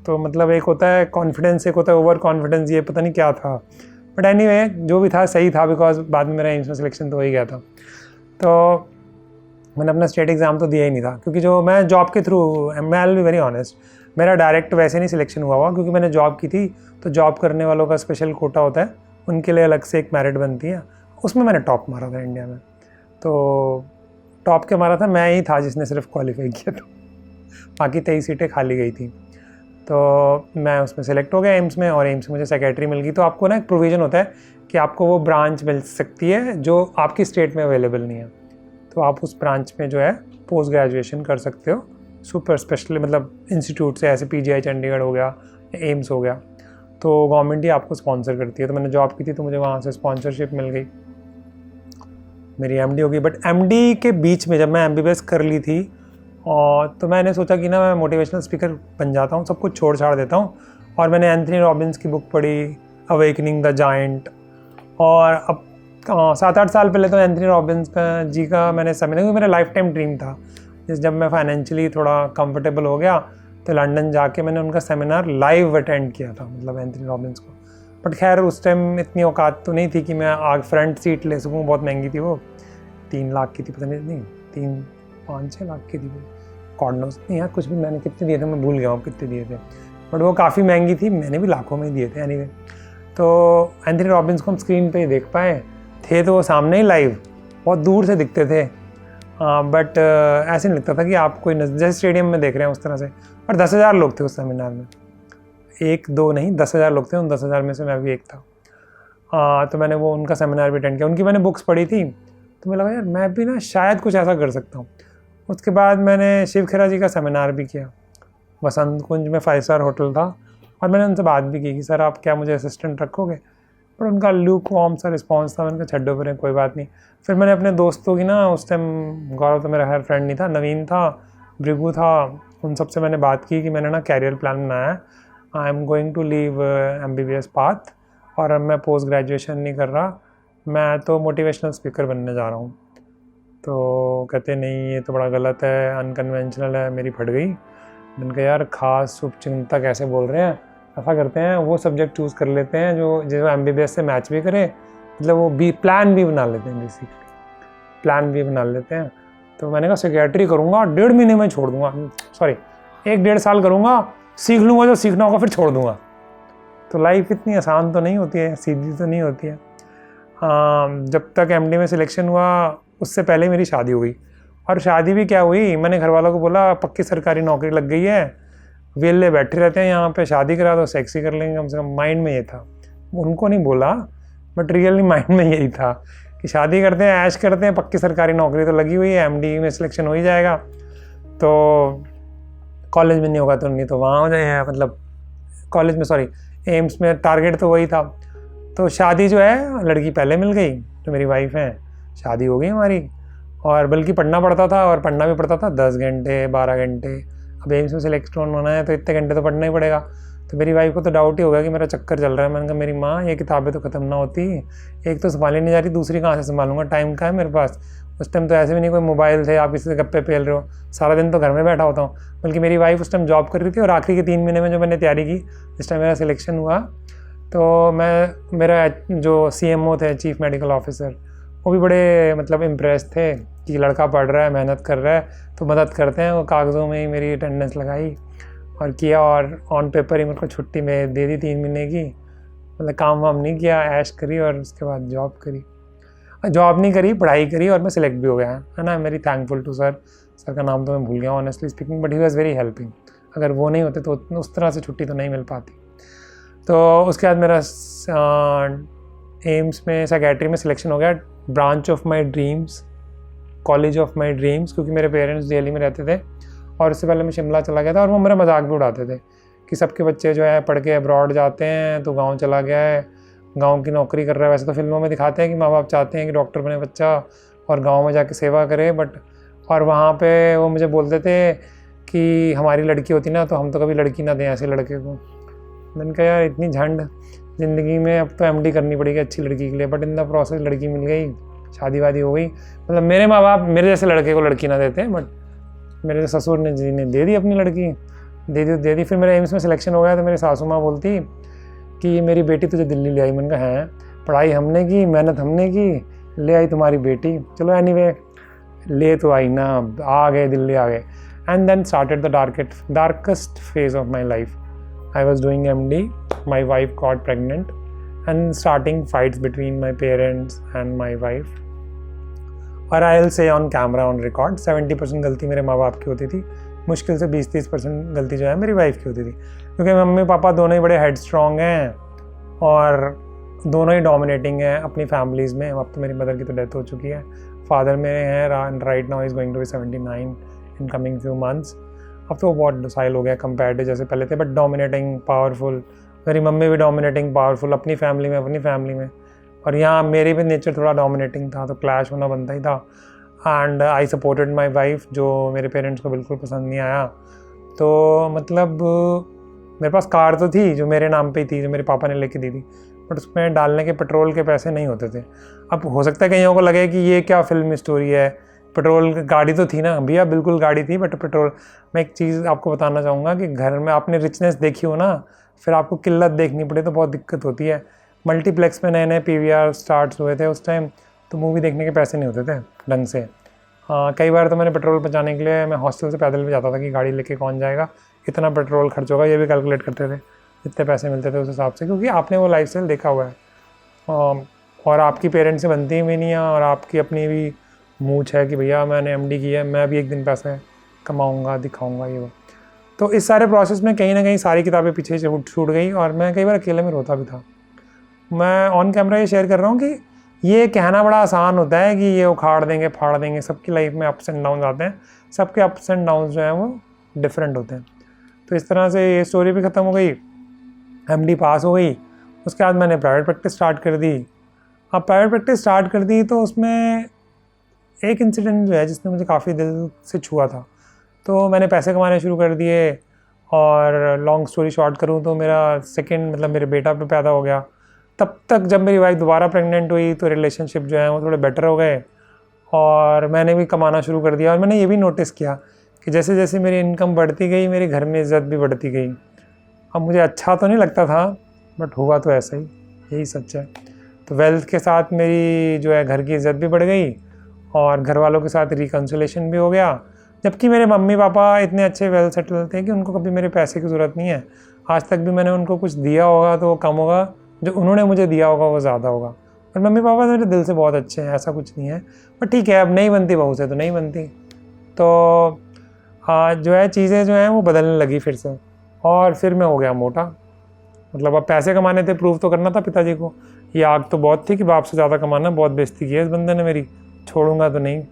Speaker 1: तो मतलब एक होता है कॉन्फिडेंस, एक होता है ओवर कॉन्फिडेंस, ये पता नहीं क्या था। बट एनीवे जो भी था सही था, बिकॉज बाद में मेरा एम्स में सिलेक्शन तो हो ही गया था। तो मैंने अपना स्टेट एग्ज़ाम तो दिया ही नहीं था, क्योंकि जो मैं जॉब के थ्रू, मैं विल बी वेरी ऑनेस्ट, मेरा डायरेक्ट वैसे नहीं सिलेक्शन हुआ क्योंकि मैंने जॉब की थी। तो जॉब करने वालों का स्पेशल कोटा होता है, उनके लिए अलग से एक मेरिट बनती है, उसमें मैंने टॉप मारा था इंडिया में। तो टॉप के मारा था, मैं ही था जिसने सिर्फ क्वालिफाई किया था, बाकी 23 सीटें खाली गई थी। तो मैं उसमें सेलेक्ट हो गया एम्स में, और एम्स में मुझे सेक्रेटरी मिल गई। तो आपको ना एक प्रोविज़न होता है कि आपको वो ब्रांच मिल सकती है जो आपकी स्टेट में अवेलेबल नहीं है। तो आप उस ब्रांच में जो है पोस्ट ग्रेजुएशन कर सकते हो सुपर स्पेशल, मतलब इंस्टीट्यूट से, ऐसे PGI चंडीगढ़ हो गया, एम्स हो गया। तो गवर्नमेंट ही आपको स्पॉन्सर करती है। तो मैंने जॉब की थी तो मुझे वहाँ से स्पॉन्सरशिप मिल गई, मेरी एमडी हो गई। बट एमडी के बीच में जब मैं एमबीबीएस कर ली थी और तो मैंने सोचा कि ना मैं मोटिवेशनल स्पीकर बन जाता हूँ, सब कुछ छोड़ छाड़ देता हूँ। और मैंने एंथनी रॉबिन्स की बुक पढ़ी, अवेकनिंग द जायंट। और अब 7-8 साल पहले तो एंथनी रॉबिन्स जी का मैंने सेमिनार, क्योंकि मेरा लाइफ टाइम ड्रीम था, जब मैं फाइनेंशियली थोड़ा कंफर्टेबल हो गया तो लंदन जाके मैंने उनका सेमिनार लाइव अटेंड किया था, मतलब एंथनी रॉबिन्स को। बट खैर उस टाइम इतनी औकात तो नहीं थी कि मैं आग फ्रंट सीट ले सकूँ, बहुत महंगी थी वो, 3 लाख की थी, पता नहीं 3-5-6 लाख की थी वो, कॉर्डनोस नहीं यार कुछ भी, मैंने कितने दिए थे मैं भूल गया हूँ कितने दिए थे, बट वो काफ़ी महंगी थी, मैंने भी लाखों में दिए थे एनीवे। तो एंथनी रॉबिन्स को हम स्क्रीन पे ही देख पाए थे, तो वो सामने ही लाइव बहुत दूर से दिखते थे, बट ऐसे नहीं लगता था कि आप कोई जैसे स्टेडियम में देख रहे हैं उस तरह से। और 10,000 लोग थे उस सेमिनार में, 1-2 नहीं 10,000 लोग थे, उन 10,000 में से मैं भी एक था। तो मैंने वो उनका सेमिनार भी अटेंड किया, उनकी मैंने बुक्स पढ़ी थी, तो मुझे लगा यार मैं भी ना शायद कुछ ऐसा कर सकता हूँ। उसके बाद मैंने शिव खेरा जी का सेमिनार भी किया, वसंत कुंज में 5 स्टार होटल था, और मैंने उनसे बात भी की कि सर आप क्या मुझे असिस्टेंट रखोगे, पर उनका लूक वार्म सा रिस्पॉन्स था। मैंने कहा छड्डो पर कोई बात नहीं। फिर मैंने अपने दोस्तों की ना, उस टाइम गौरव तो मेरा हर फ्रेंड नहीं था, नवीन था, भृगु था, उन सब से मैंने बात की कि मैंने ना कैरियर प्लान बनाया है, I am going to leave MBBS path, और अब मैं पोस्ट ग्रेजुएशन नहीं कर रहा, मैं तो मोटिवेशनल स्पीकर बनने जा रहा हूँ। तो कहते नहीं ये तो बड़ा गलत है, अनकन्वेंशनल है, मेरी फट गई। मैंने कहा यार खास शुभचिंता कैसे बोल रहे हैं, ऐसा करते हैं वो सब्जेक्ट चूज़ कर लेते हैं जो एमबीबीएस से मैच भी करे, मतलब वो प्लान भी बना लेते हैं, बेसिकली प्लान भी बना लेते हैं। तो मैंने कहा साइकियाट्री करूँगा, 1.5 महीने में छोड़ दूँगा, सॉरी 1-1.5 साल करूँगा, सीख लूँगा जो सीखना होगा, फिर छोड़ दूँगा। तो लाइफ इतनी आसान तो नहीं होती है, सीधी तो नहीं होती है। जब तक एमडी में सिलेक्शन हुआ उससे पहले मेरी शादी हो गई, और शादी भी क्या हुई, मैंने घर वालों को बोला पक्की सरकारी नौकरी लग गई है, वेले बैठे रहते हैं यहाँ पे, शादी करा दो सेक्सी कर लेंगे कम से कम। माइंड में ये था, उनको नहीं बोला बट रियली माइंड में यही था कि शादी करते हैं, ऐश करते हैं, पक्की सरकारी नौकरी तो लगी हुई है, एमडी में सिलेक्शन हो ही जाएगा, तो कॉलेज में नहीं होगा तो नहीं तो वहाँ हो जाए, मतलब कॉलेज में सॉरी एम्स में, टारगेट तो वही था। तो शादी जो है लड़की पहले मिल गई, तो मेरी वाइफ है, शादी हो गई हमारी। और बल्कि पढ़ना पड़ता था, और पढ़ना भी पड़ता था 10 घंटे 12 घंटे। अब एम्स में सिलेक्शन होना है तो इतने घंटे तो पढ़ना ही पड़ेगा। तो मेरी वाइफ को तो डाउट ही होगा कि मेरा चक्कर चल रहा है। मैंने कहा मेरी माँ ये किताबें तो ख़त्म ना होती, एक तो संभाली नहीं जा रही, दूसरी कहाँ से संभालूंगा, टाइम का है मेरे पास। उस टाइम तो ऐसे भी नहीं कोई मोबाइल थे आप किसी से गप्पे पेल रहे हो, सारा दिन तो घर में बैठा होता हूँ। बल्कि मेरी वाइफ उस टाइम जॉब कर रही थी, और आखिरी के 3 महीने में जो मैंने तैयारी की, इस टाइम मेरा सिलेक्शन हुआ, तो मेरा जो CMO थे, चीफ मेडिकल ऑफिसर, वो भी बड़े मतलब इम्प्रेस थे कि लड़का पढ़ रहा है, मेहनत कर रहा है, तो मदद करते हैं। वो कागज़ों में ही मेरी अटेंडेंस लगाई और किया, और ऑन पेपर ही मेरे को छुट्टी में दे दी 3 महीने की। मतलब काम वाम नहीं किया, ऐश करी, और उसके बाद जॉब करी, जॉब नहीं करी, पढ़ाई करी, और मैं सिलेक्ट भी हो गया, है ना। वेरी थैंकफुल टू सर का नाम तो मैं भूल गया honestly speaking, but he was very helping. अगर वो नहीं होते तो उस तरह से छुट्टी तो नहीं मिल पाती। तो उसके बाद मेरा एम्स में साइकियाट्री में सिलेक्शन हो गया, branch of my dreams, college of my dreams, क्योंकि मेरे पेरेंट्स दिल्ली में रहते थे, और उससे पहले मैं शिमला चला गया था। और वो मेरा मजाक भी उड़ाते थे कि सबके बच्चे जो है पढ़ के अब्रॉड जाते हैं, तो गाँव चला गया है, गाँव की नौकरी कर रहा है। वैसे तो फिल्मों में दिखाते हैं कि माँ बाप चाहते हैं कि डॉक्टर बने बच्चा और गाँव में जाके सेवा करे, बट और वहाँ पे वो मुझे बोलते थे कि हमारी लड़की होती ना तो हम तो कभी लड़की ना दें ऐसे लड़के को। मैंने कहा यार इतनी झंड ज़िंदगी में, अब तो MD करनी पड़ेगी अच्छी लड़की के लिए, बट इन द प्रोसेस लड़की मिल गई, शादी वादी हो गई। मतलब मेरे माँ बाप मेरे जैसे लड़के को लड़की ना देते, बट मेरे ससुर ने जी ने दे दी अपनी लड़की, दे दी। फिर मेरे एम्स में सिलेक्शन हो गया, तो मेरी सासू माँ बोलती कि मेरी बेटी तुझे दिल्ली ले आई। मैंने कहा हैं, पढ़ाई हमने की, मेहनत हमने की, ले आई तुम्हारी बेटी। चलो एनीवे ले तो आई ना, आ गए दिल्ली आ गए। And then started the darkest phase of my life. I was doing MD, my wife got pregnant, and starting fights between my parents and my wife. और I'll say on camera, on record, 70% गलती मेरे माँ बाप की होती थी, मुश्किल से 20-30% गलती जो है मेरी वाइफ की होती थी, क्योंकि मम्मी पापा दोनों ही बड़े हेड स्ट्रॉन्ग हैं और दोनों ही डोमिनेटिंग हैं अपनी फैमिलीज़ में। अब तो मेरी मदर की तो डेथ हो चुकी है, फादर मेरे हैं, right now is going to be 79 in coming few months. अब तो बहुत डिसाइल हो गया कंपेयर टू जैसे पहले थे, बट डोमिनेटिंग, पावरफुल, मेरी मम्मी भी डोमिनेटिंग पावरफुल अपनी फैमिली में, और यहाँ मेरी भी नेचर थोड़ा डोमिनेटिंग था, तो क्लैश होना बनता ही था। And I supported my wife, जो मेरे पेरेंट्स को बिल्कुल पसंद नहीं आया। तो मतलब मेरे पास कार तो थी जो मेरे नाम पे ही थी, जो मेरे पापा ने लेके दी थी, बट उसमें डालने के पेट्रोल के पैसे नहीं होते थे। अब हो सकता है कईयों को लगे कि ये क्या फिल्म स्टोरी है, पेट्रोल गाड़ी तो थी ना भैया, बिल्कुल गाड़ी थी बट पेट्रोल। मैं एक चीज़ आपको बताना चाहूँगा कि घर में आपने रिचनेस देखी हो ना, फिर आपको किल्लत देखनी पड़े तो बहुत दिक्कत होती है। मल्टीप्लेक्स में नए नए PVR स्टार्ट हुए थे उस टाइम, तो मूवी देखने के पैसे नहीं होते थे ढंग से। हाँ, कई बार तो मैंने पेट्रोल बचाने के लिए मैं हॉस्टल से पैदल भी जाता था कि गाड़ी लेके कौन जाएगा, इतना पेट्रोल खर्च होगा, ये भी कैलकुलेट करते थे जितने पैसे मिलते थे उस हिसाब से, क्योंकि आपने वो लाइफस्टाइल देखा हुआ है। और आपकी पेरेंट्स से बनती भी नहीं है, और आपकी अपनी भी मूछ है कि भैया मैंने MD की है, मैं भी एक दिन पैसे कमाऊँगा, दिखाऊँगा ये वो। तो इस सारे प्रोसेस में कहीं ना कहीं सारी किताबें पीछे छूट गई, और मैं कई बार अकेले में रोता भी था। मैं ऑन कैमरा ये शेयर कर रहा हूँ कि ये कहना बड़ा आसान होता है कि ये उखाड़ देंगे फाड़ देंगे, सबकी लाइफ में अप्स एंड डाउन आते हैं, सबके अप्स एंड डाउन जो हैं वो डिफरेंट होते हैं। तो इस तरह से ये स्टोरी भी ख़त्म हो गई, MD पास हो गई। उसके बाद मैंने प्राइवेट प्रैक्टिस स्टार्ट कर दी। अब प्राइवेट प्रैक्टिस स्टार्ट कर दी तो उसमें एक इंसिडेंट जो है जिसने मुझे काफ़ी दिल से छुआ था। तो मैंने पैसे कमाने शुरू कर दिए, और लॉन्ग स्टोरी शॉर्ट करूँ तो मेरा सेकंड मतलब मेरे बेटा पे पैदा हो गया। तब तक जब मेरी वाइफ दोबारा प्रेग्नेंट हुई तो रिलेशनशिप जो है वो थोड़े बेटर हो गए, और मैंने भी कमाना शुरू कर दिया। और मैंने ये भी नोटिस किया कि जैसे जैसे मेरी इनकम बढ़ती गई, मेरे घर में इज़्ज़त भी बढ़ती गई। अब मुझे अच्छा तो नहीं लगता था, बट हुआ तो ऐसा ही, यही सच है। तो वेल्थ के साथ मेरी जो है घर की इज़्ज़त भी बढ़ गई, और घर वालों के साथ रिकन्सिलेशन भी हो गया। जबकि मेरे मम्मी पापा इतने अच्छे वेल सेटल थे कि उनको कभी मेरे पैसे की ज़रूरत नहीं है। आज तक भी मैंने उनको कुछ दिया होगा तो वो कम होगा, जो उन्होंने मुझे दिया होगा वो ज़्यादा होगा। और मम्मी पापा मेरे दिल से बहुत अच्छे हैं, ऐसा कुछ नहीं है। पर ठीक है, अब नहीं बनती बहू से तो नहीं बनती, तो जो है चीज़ें जो हैं वो बदलने लगी फिर से। और फिर मैं हो गया मोटा। मतलब अब पैसे कमाने थे, प्रूव तो करना था पिताजी को। ये आग तो बहुत थी कि बाप से ज़्यादा कमाना, बहुत बेइज्जती की है इस बंदे ने मेरी, छोड़ूंगा तो नहीं।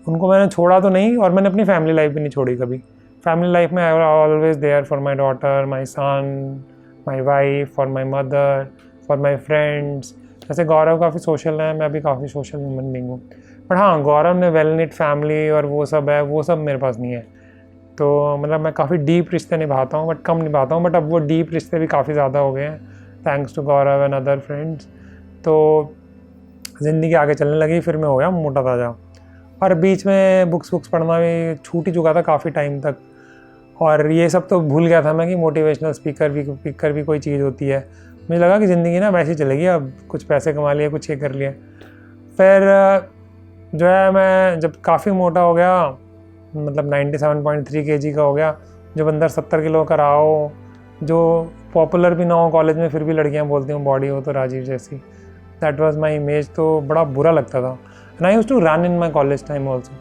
Speaker 1: उनको मैंने छोड़ा तो नहीं, और मैंने अपनी फैमिली लाइफ भी नहीं छोड़ी कभी। फैमिली लाइफ में I was always there for my daughter, my son, my wife, for my mother, for my friends. जैसे गौरव काफ़ी सोशल है, मैं भी काफ़ी सोशल ह्यूमन बीइंग हूँ। बट हाँ, गौरव ने वेल निट फैमिली और वो सब है, वो सब मेरे पास नहीं है। तो मतलब मैं काफ़ी डीप रिश्ते निभाता हूँ, बट कम निभाता हूँ। बट अब वो डीप रिश्ते भी काफ़ी ज़्यादा हो गए हैं, thanks to Gaurav and other friends. तो ज़िंदगी आगे चलने लगी, फिर मैं हो गया मोटा ताज़ा। और बीच में बुक्स पढ़ना भी छूट ही चुका था काफ़ी टाइम तक, और ये सब तो भूल गया था मैं कि मोटिवेशनल स्पीकर भी कोई चीज़ होती है। मुझे लगा कि ज़िंदगी ना वैसे ही चलेगी, अब कुछ पैसे कमा लिए, कुछ ये कर लिया। फिर जो है मैं जब काफ़ी मोटा हो गया, मतलब 97.3 kg का हो गया, जब अंदर 70 किलो का रहा हो, जो पॉपुलर भी ना हो कॉलेज में, फिर भी लड़कियां बोलती हूँ बॉडी हो तो राजीव जैसी, दैट वाज माय इमेज। तो बड़ा बुरा लगता था। And I used to run in my college time also.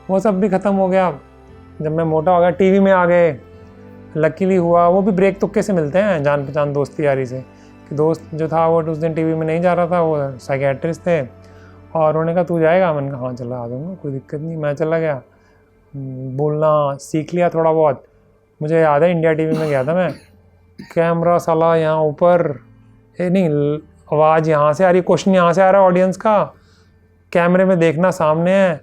Speaker 1: वो सब भी ख़त्म हो गया जब मैं मोटा हो गया। टीवी में आ गए, लकीली हुआ, वो भी ब्रेक तुक्के से मिलते हैं, जान पहचान दोस्ती यारी से। कि दोस्त जो था वो उस दिन टीवी में नहीं जा रहा था, वो साइकियाट्रिस्ट थे, और उन्होंने कहा तू जाएगा? मैंने कहा हाँ चला आ जाऊँगा, कोई दिक्कत नहीं। मैं चला गया, बोलना सीख लिया थोड़ा बहुत। मुझे याद है इंडिया टीवी में गया था मैं, कैमरा साला यहाँ ऊपर, नहीं आवाज़ यहाँ से आ रही, क्वेश्चन यहाँ से आ रहा है ऑडियंस का, कैमरे में देखना सामने है,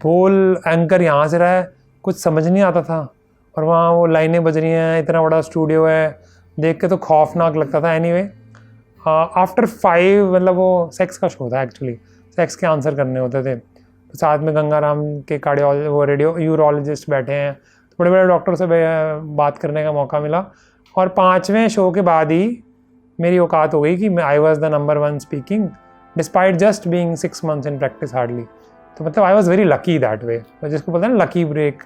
Speaker 1: बोल एंकर यहाँ से रहा है, कुछ समझ नहीं आता था। और वहाँ वो लाइनें बज रही हैं, इतना बड़ा स्टूडियो है, देख के तो खौफनाक लगता था। एनीवे आफ्टर 5 मतलब वो सेक्स का शो था एक्चुअली, सेक्स के आंसर करने होते थे। तो साथ में गंगाराम के वो रेडियो यूरोलॉजिस्ट बैठे हैं, तो बड़े बड़े डॉक्टर से बात करने का मौका मिला। और 5वें शो के बाद ही मेरी औकात हो गई कि I was the number 1 speaking despite just being 6 months in practice hardly. तो मतलब I was very lucky that way, जिसको बोलते हैं ना लकी ब्रेक।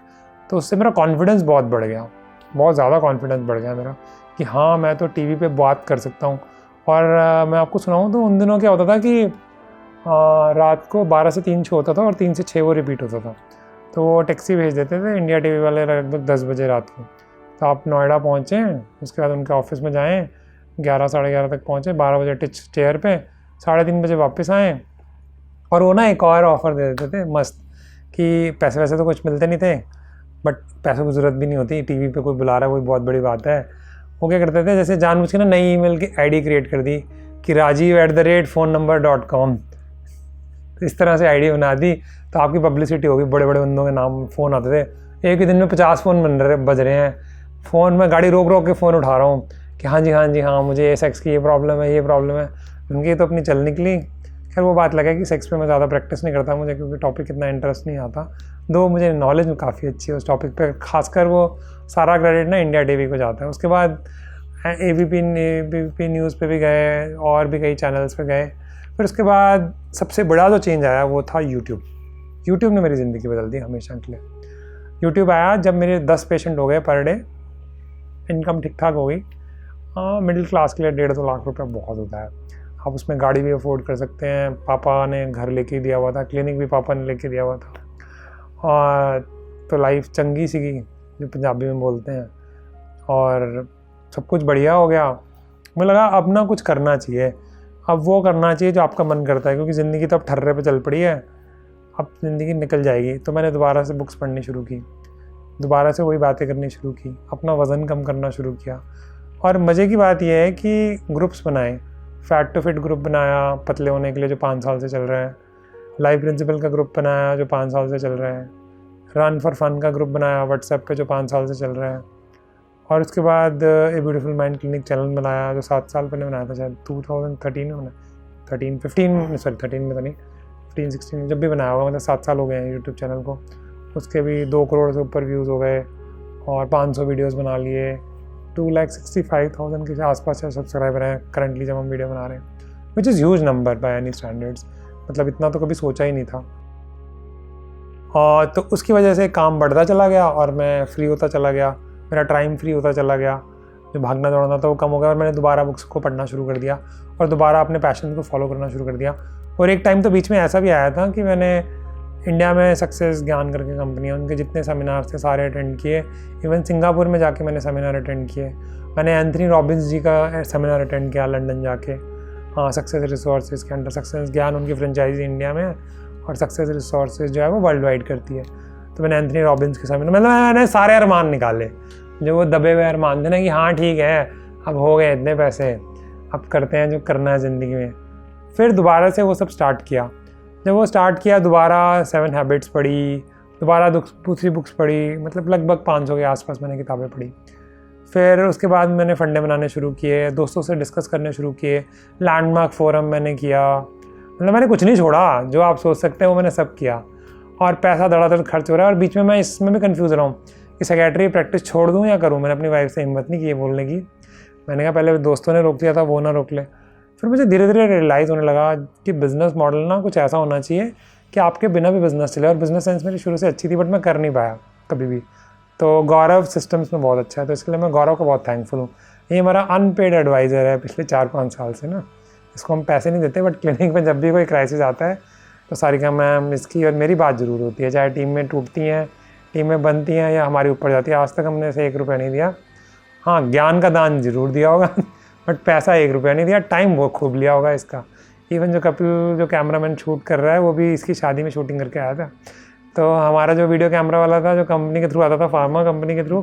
Speaker 1: तो उससे मेरा कॉन्फिडेंस बहुत बढ़ गया, बहुत ज़्यादा कॉन्फिडेंस बढ़ गया मेरा कि हाँ मैं तो टीवी पे बात कर सकता हूँ। और मैं आपको सुनाऊँ तो उन दिनों क्या होता था कि रात को 12 से 3 शो होता था, और 3 से 6 वो रिपीट होता था। तो वो टैक्सी भेज देते थे इंडिया टीवी वाले लगभग 10 बजे रात को। तो आप नोएडा पहुँचें, उसके बाद उनके ऑफिस में जाएँ, 11 साढ़े 11 तक पहुँचे, 12 बजे टिच चेयर पे, 3:30 बजे वापस आएँ। और वो ना एक और ऑफ़र दे देते थे मस्त, कि पैसे वैसे तो कुछ मिलते नहीं थे, बट पैसों की ज़रूरत भी नहीं होती, टीवी पे कोई बुला रहा है, कोई बहुत बड़ी बात है। वो क्या करते थे, जैसे जानबूझ के ना नई ईमेल की आईडी क्रिएट कर दी कि rajiv@phonenumber.com, तो इस तरह से आईडी बना दी, तो आपकी पब्लिसिटी होगी, बड़े बड़े बंदों के नाम फ़ोन आते थे। एक ही दिन में 50 फ़ोन बज रहे हैं, फ़ोन में गाड़ी रोक रोक के फ़ोन उठा रहा हूँ कि हाँ जी हाँ, मुझे ये सेक्स की ये प्रॉब्लम है। उनकी तो अपनी चल निकली। खैर वो बात लगा कि सेक्स पे मैं ज़्यादा प्रैक्टिस नहीं करता, मुझे क्योंकि टॉपिक इतना इंटरेस्ट नहीं आता, दो मुझे नॉलेज काफ़ी अच्छी है उस टॉपिक पे, खासकर वो सारा क्रेडिट ना इंडिया टीवी को जाता है। उसके बाद ABP न्यूज़ पे भी गए और भी कई चैनल्स पे गए। फिर उसके बाद सबसे बड़ा जो चेंज आया वो था यूट्यूब ने मेरी ज़िंदगी बदल दी हमेशा के लिए। यूट्यूब आया जब मेरे 10 पेशेंट हो गए पर डे, इनकम ठीक ठाक हो गई। मिडिल क्लास के लिए 1.5-2 लाख रुपया बहुत होता है, आप उसमें गाड़ी भी अफोर्ड कर सकते हैं। पापा ने घर लेके दिया हुआ था, क्लिनिक भी पापा ने लेके दिया हुआ था, और तो लाइफ चंगी सी जो पंजाबी में बोलते हैं, और सब कुछ बढ़िया हो गया। मुझे लगा अब ना कुछ करना चाहिए, अब वो करना चाहिए जो आपका मन करता है, क्योंकि ज़िंदगी तो अब ठर्रे पे चल पड़ी है, अब ज़िंदगी निकल जाएगी। तो मैंने दोबारा से बुक्स पढ़नी शुरू की, दोबारा से वही बातें करनी शुरू की, अपना वज़न कम करना शुरू किया। और मज़े की बात यह है कि ग्रुप्स बनाए, फैट टू फिट ग्रुप बनाया पतले होने के लिए जो 5 साल से चल रहा है, लाइफ प्रिंसिपल का ग्रुप बनाया जो 5 साल से चल रहा है, रन फॉर फन का ग्रुप बनाया व्हाट्सएप पे जो 5 साल से चल रहा है, और उसके बाद a beautiful mind clinic channel बनाया जो 7 साल पहले बनाया था, शायद 2013 में, 13 में तो नहीं, 15-16 जब भी बनाया होगा, मतलब 7 साल हो गए हैं यूट्यूब चैनल को। उसके भी 2 करोड़ से ऊपर व्यूज़ हो गए और 500 वीडियोज़ बना लिए, 2,65,000 के आसपास सब्सक्राइबर हैं करंटली जब हम वीडियो बना रहे हैं, which is huge number by any standards, मतलब इतना तो कभी सोचा ही नहीं था। और तो उसकी वजह से काम बढ़ता चला गया और मैं फ्री होता चला गया, मेरा टाइम फ्री होता चला गया, जो भागना दौड़ना था वो कम हो गया, और मैंने दोबारा बुक्स को पढ़ना शुरू कर दिया और दोबारा अपने पैशन को फॉलो करना शुरू कर दिया। और एक टाइम तो बीच में ऐसा भी आया था कि मैंने इंडिया में सक्सेस ज्ञान करके कंपनी है, उनके जितने सेमिनार थे सारे अटेंड किए, इवन सिंगापुर में जाके मैंने सेमिनार अटेंड किए। मैंने एंथनी रॉबिन्स जी का सेमिनार अटेंड किया लंदन जाके, हाँ, सक्सेस रिसोर्सेज के अंडर। सक्सेस ज्ञान उनकी फ्रेंचाइजी इंडिया में, और सक्सेस रिसोर्सेज जो है वो वर्ल्ड वाइड करती है। तो मैंने एंथनी रॉबिन्स के सेमिनार, मतलब मैंने सारे अरमान निकाले जो वो दबे हुए अरमान थे ना, कि हाँ ठीक है अब हो गए इतने पैसे, अब करते हैं जो करना है ज़िंदगी में। फिर दोबारा से वो सब स्टार्ट किया। जब वो स्टार्ट किया दोबारा 7 हैबिट्स पढ़ी, दोबारा दूसरी बुक्स पढ़ी, मतलब लगभग 500 के आसपास मैंने किताबें पढ़ी। फिर उसके बाद मैंने फंडे बनाने शुरू किए, दोस्तों से डिस्कस करने शुरू किए, लैंडमार्क फोरम मैंने किया, मतलब मैंने कुछ नहीं छोड़ा, जो आप सोच सकते हैं वो मैंने सब किया। और पैसा धड़ाधड़ खर्च हो रहा है, और बीच में मैं इसमें भी कंफ्यूज रहा हूँ कि साइकियाट्री प्रैक्टिस छोड़ दूँ या करूँ। मैंने अपनी वाइफ से हिम्मत नहीं की है बोलने की, मैंने कहा पहले दोस्तों ने रोक दिया था, वो ना रोक ले। फिर मुझे धीरे धीरे रियलाइज़ होने लगा कि बिज़नेस मॉडल ना कुछ ऐसा होना चाहिए कि आपके बिना भी बिज़नेस चले, और बिज़नेस सेंस मेरी शुरू से अच्छी थी बट मैं कर नहीं पाया कभी भी। तो गौरव सिस्टम्स में बहुत अच्छा है, तो इसके लिए मैं गौरव का बहुत थैंकफुल हूँ। ये हमारा अनपेड एडवाइज़र है पिछले 4-5 साल से ना, इसको हम पैसे नहीं देते, बट क्लिनिक में जब भी कोई क्राइसिस आता है तो सारिका मैम इसकी और मेरी बात ज़रूर होती है, चाहे टीम में टूटती हैं, टीम में बनती हैं या हमारे ऊपर जाती है। आज तक हमने इसे 1 रुपया नहीं दिया, हाँ ज्ञान का दान ज़रूर दिया होगा बट पैसा 1 रुपया नहीं दिया, टाइम वो खूब लिया होगा इसका। इवन जो कपिल जो कैमरामैन शूट कर रहा है वो भी इसकी शादी में शूटिंग करके आया था। तो हमारा जो वीडियो कैमरा वाला था जो कंपनी के थ्रू आता था, फार्मा कंपनी के थ्रू,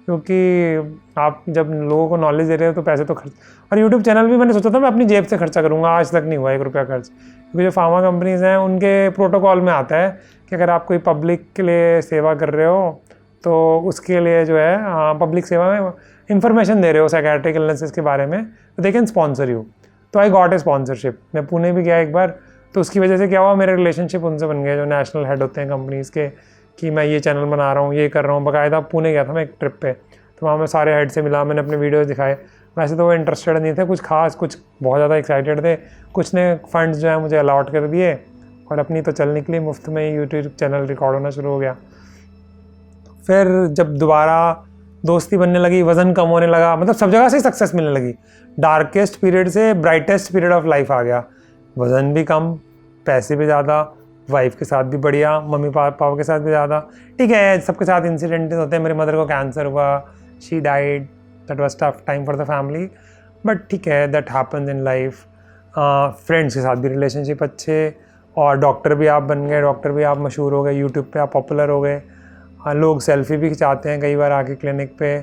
Speaker 1: क्योंकि आप जब लोगों को नॉलेज दे रहे हो तो पैसे तो खर्च, और यूट्यूब चैनल भी मैंने सोचा था मैं अपनी जेब से खर्चा करूँगा, आज तक नहीं हुआ 1 रुपया खर्च, क्योंकि जो फार्मा कंपनीज़ हैं उनके प्रोटोकॉल में आता है कि अगर आप कोई पब्लिक के लिए सेवा कर रहे हो तो उसके लिए जो है पब्लिक सेवा में इंफॉर्मेशन दे रहे हो साइकियाट्रिक इलनेसेस के बारे में, तो दे कैन स्पॉन्सर यू। तो आई गॉट ए स्पॉन्सरशिप। मैं पुणे भी गया एक बार, तो उसकी वजह से क्या हुआ, मेरे रिलेशनशिप उनसे बन गए जो नेशनल हेड होते हैं कंपनीज़ के, कि मैं ये चैनल बना रहा हूँ, ये कर रहा हूँ। बाकायदा पुणे गया था मैं एक ट्रिप पे, तो वहाँ मैं सारे हेड से मिला, मैंने अपने वीडियोज़ दिखाए। वैसे तो वो इंटरेस्टेड नहीं थे कुछ खास, कुछ बहुत ज़्यादा एक्साइटेड थे, कुछ ने फंड्स जो है मुझे अलॉट कर दिए और अपनी तो चल निकली, मुफ्त में ही यूट्यूब चैनल रिकॉर्ड होना शुरू हो गया। फिर जब दोबारा दोस्ती बनने लगी, वज़न कम होने लगा, मतलब सब जगह से सक्सेस मिलने लगी, डार्केस्ट पीरियड से ब्राइटेस्ट पीरियड ऑफ लाइफ आ गया, वज़न भी कम, पैसे भी ज़्यादा, वाइफ के साथ भी बढ़िया, मम्मी पापा के साथ भी ज़्यादा। ठीक है, सबके साथ इंसिडेंट होते हैं, मेरी मदर को कैंसर हुआ, she died, that was tough time for the family, but ठीक है, that happens in life. Friends के साथ भी रिलेशनशिप अच्छे, और डॉक्टर भी आप बन गए, डॉक्टर भी आप मशहूर हो गए, यूट्यूब पे आप पॉपुलर हो गए, लोग सेल्फी भी खिंचाते हैं कई बार आके क्लिनिक पे।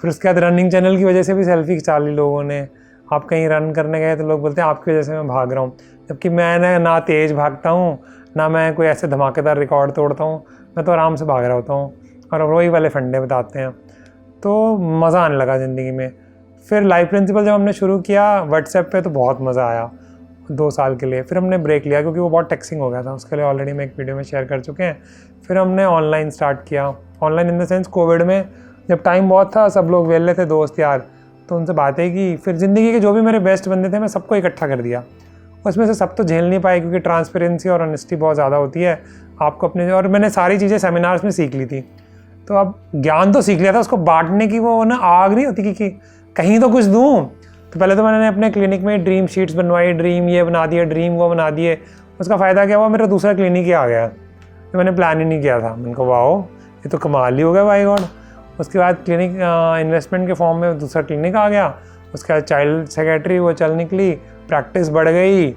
Speaker 1: फिर उसके बाद रनिंग चैनल की वजह से भी सेल्फी खिंचा ली लोगों ने। आप कहीं रन करने गए तो लोग बोलते हैं आपकी वजह से मैं भाग रहा हूँ, जबकि मैं ना तेज़ भागता हूँ, ना मैं कोई ऐसे धमाकेदार रिकॉर्ड तोड़ता हूँ, मैं तो आराम से भाग रहा होता हूँ और वही वाले फंडे बताते हैं। तो मज़ा आने लगा ज़िंदगी में। फिर लाइफ प्रिंसिपल जब हमने शुरू किया व्हाट्सएप पे तो बहुत मज़ा आया 2 साल के लिए। फिर हमने ब्रेक लिया क्योंकि वो बहुत टैक्सिंग हो गया था, उसके लिए ऑलरेडी मैं एक वीडियो में शेयर कर चुके हैं। फिर हमने ऑनलाइन स्टार्ट किया, online in the sense Covid में जब टाइम बहुत था, सब लोग वेले थे दोस्त यार, तो उनसे बातें की। फिर ज़िंदगी के जो भी मेरे बेस्ट बंदे थे मैं सबको इकट्ठा कर दिया। उसमें से सब तो झेल नहीं पाए क्योंकि ट्रांसपेरेंसी और ऑनेस्टी बहुत ज़्यादा होती है आपको अपने, और मैंने सारी चीज़ें सेमिनार्स में सीख ली थी। तो अब ज्ञान तो सीख लिया था, उसको बांटने की वो ना आग नहीं होती कि कहीं तो कुछ दूँ। तो पहले तो मैंने अपने क्लिनिक में ड्रीम शीट्स बनवाई, ड्रीम ये बना दिए, ड्रीम वो बना दिए। उसका फ़ायदा क्या हुआ, मेरा दूसरा क्लिनिक ही आ गया तो मैंने प्लान ही नहीं किया था। मैंने कहा वाओ ये तो कमाल ही हो गया भाई गॉड। उसके बाद क्लिनिक इन्वेस्टमेंट के फॉर्म में दूसरा क्लिनिक आ गया। उसके बाद चाइल्ड सेक्रेटरी वो चल निकली, प्रैक्टिस बढ़ गई,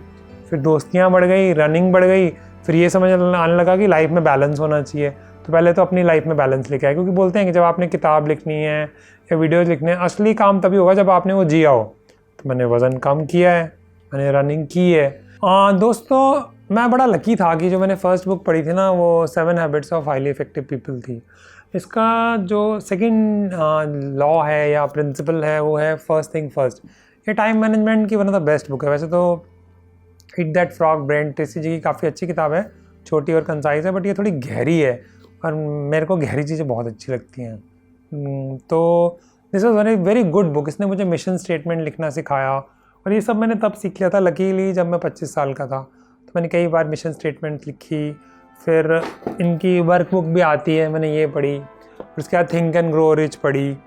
Speaker 1: फिर दोस्तियाँ बढ़ गई, रनिंग बढ़ गई। फिर ये समझ आने लगा कि लाइफ में बैलेंस होना चाहिए। तो पहले तो अपनी लाइफ में बैलेंस लेके आए, क्योंकि बोलते हैं कि जब आपने किताब लिखनी है या वीडियोज़ लिखने हैं, असली काम तभी होगा जब आपने वो जिया हो। तो मैंने वज़न कम किया है, मैंने रनिंग की है। दोस्तों मैं बड़ा लकी था कि जो मैंने फर्स्ट बुक पढ़ी थी ना वो 7 habits of highly effective people थी। इसका जो सेकंड लॉ है या प्रिंसिपल है वो है फर्स्ट थिंग फर्स्ट। ये टाइम मैनेजमेंट की one of the best book है। वैसे तो eat that frog Brian Tracy ji की काफ़ी अच्छी किताब है, छोटी और कंसाइज है, बट ये थोड़ी गहरी है और मेरे को गहरी चीज़ें बहुत अच्छी लगती हैं। तो this was very good book. इसने मुझे मिशन स्टेटमेंट लिखना सिखाया और ये सब मैंने तब सीख लिया था लकीली जब मैं 25 साल का था। तो मैंने कई बार मिशन स्टेटमेंट लिखी। फिर इनकी वर्कबुक भी आती है, मैंने ये पढ़ी। फिर उसके बाद थिंक एंड ग्रो रिच पढ़ी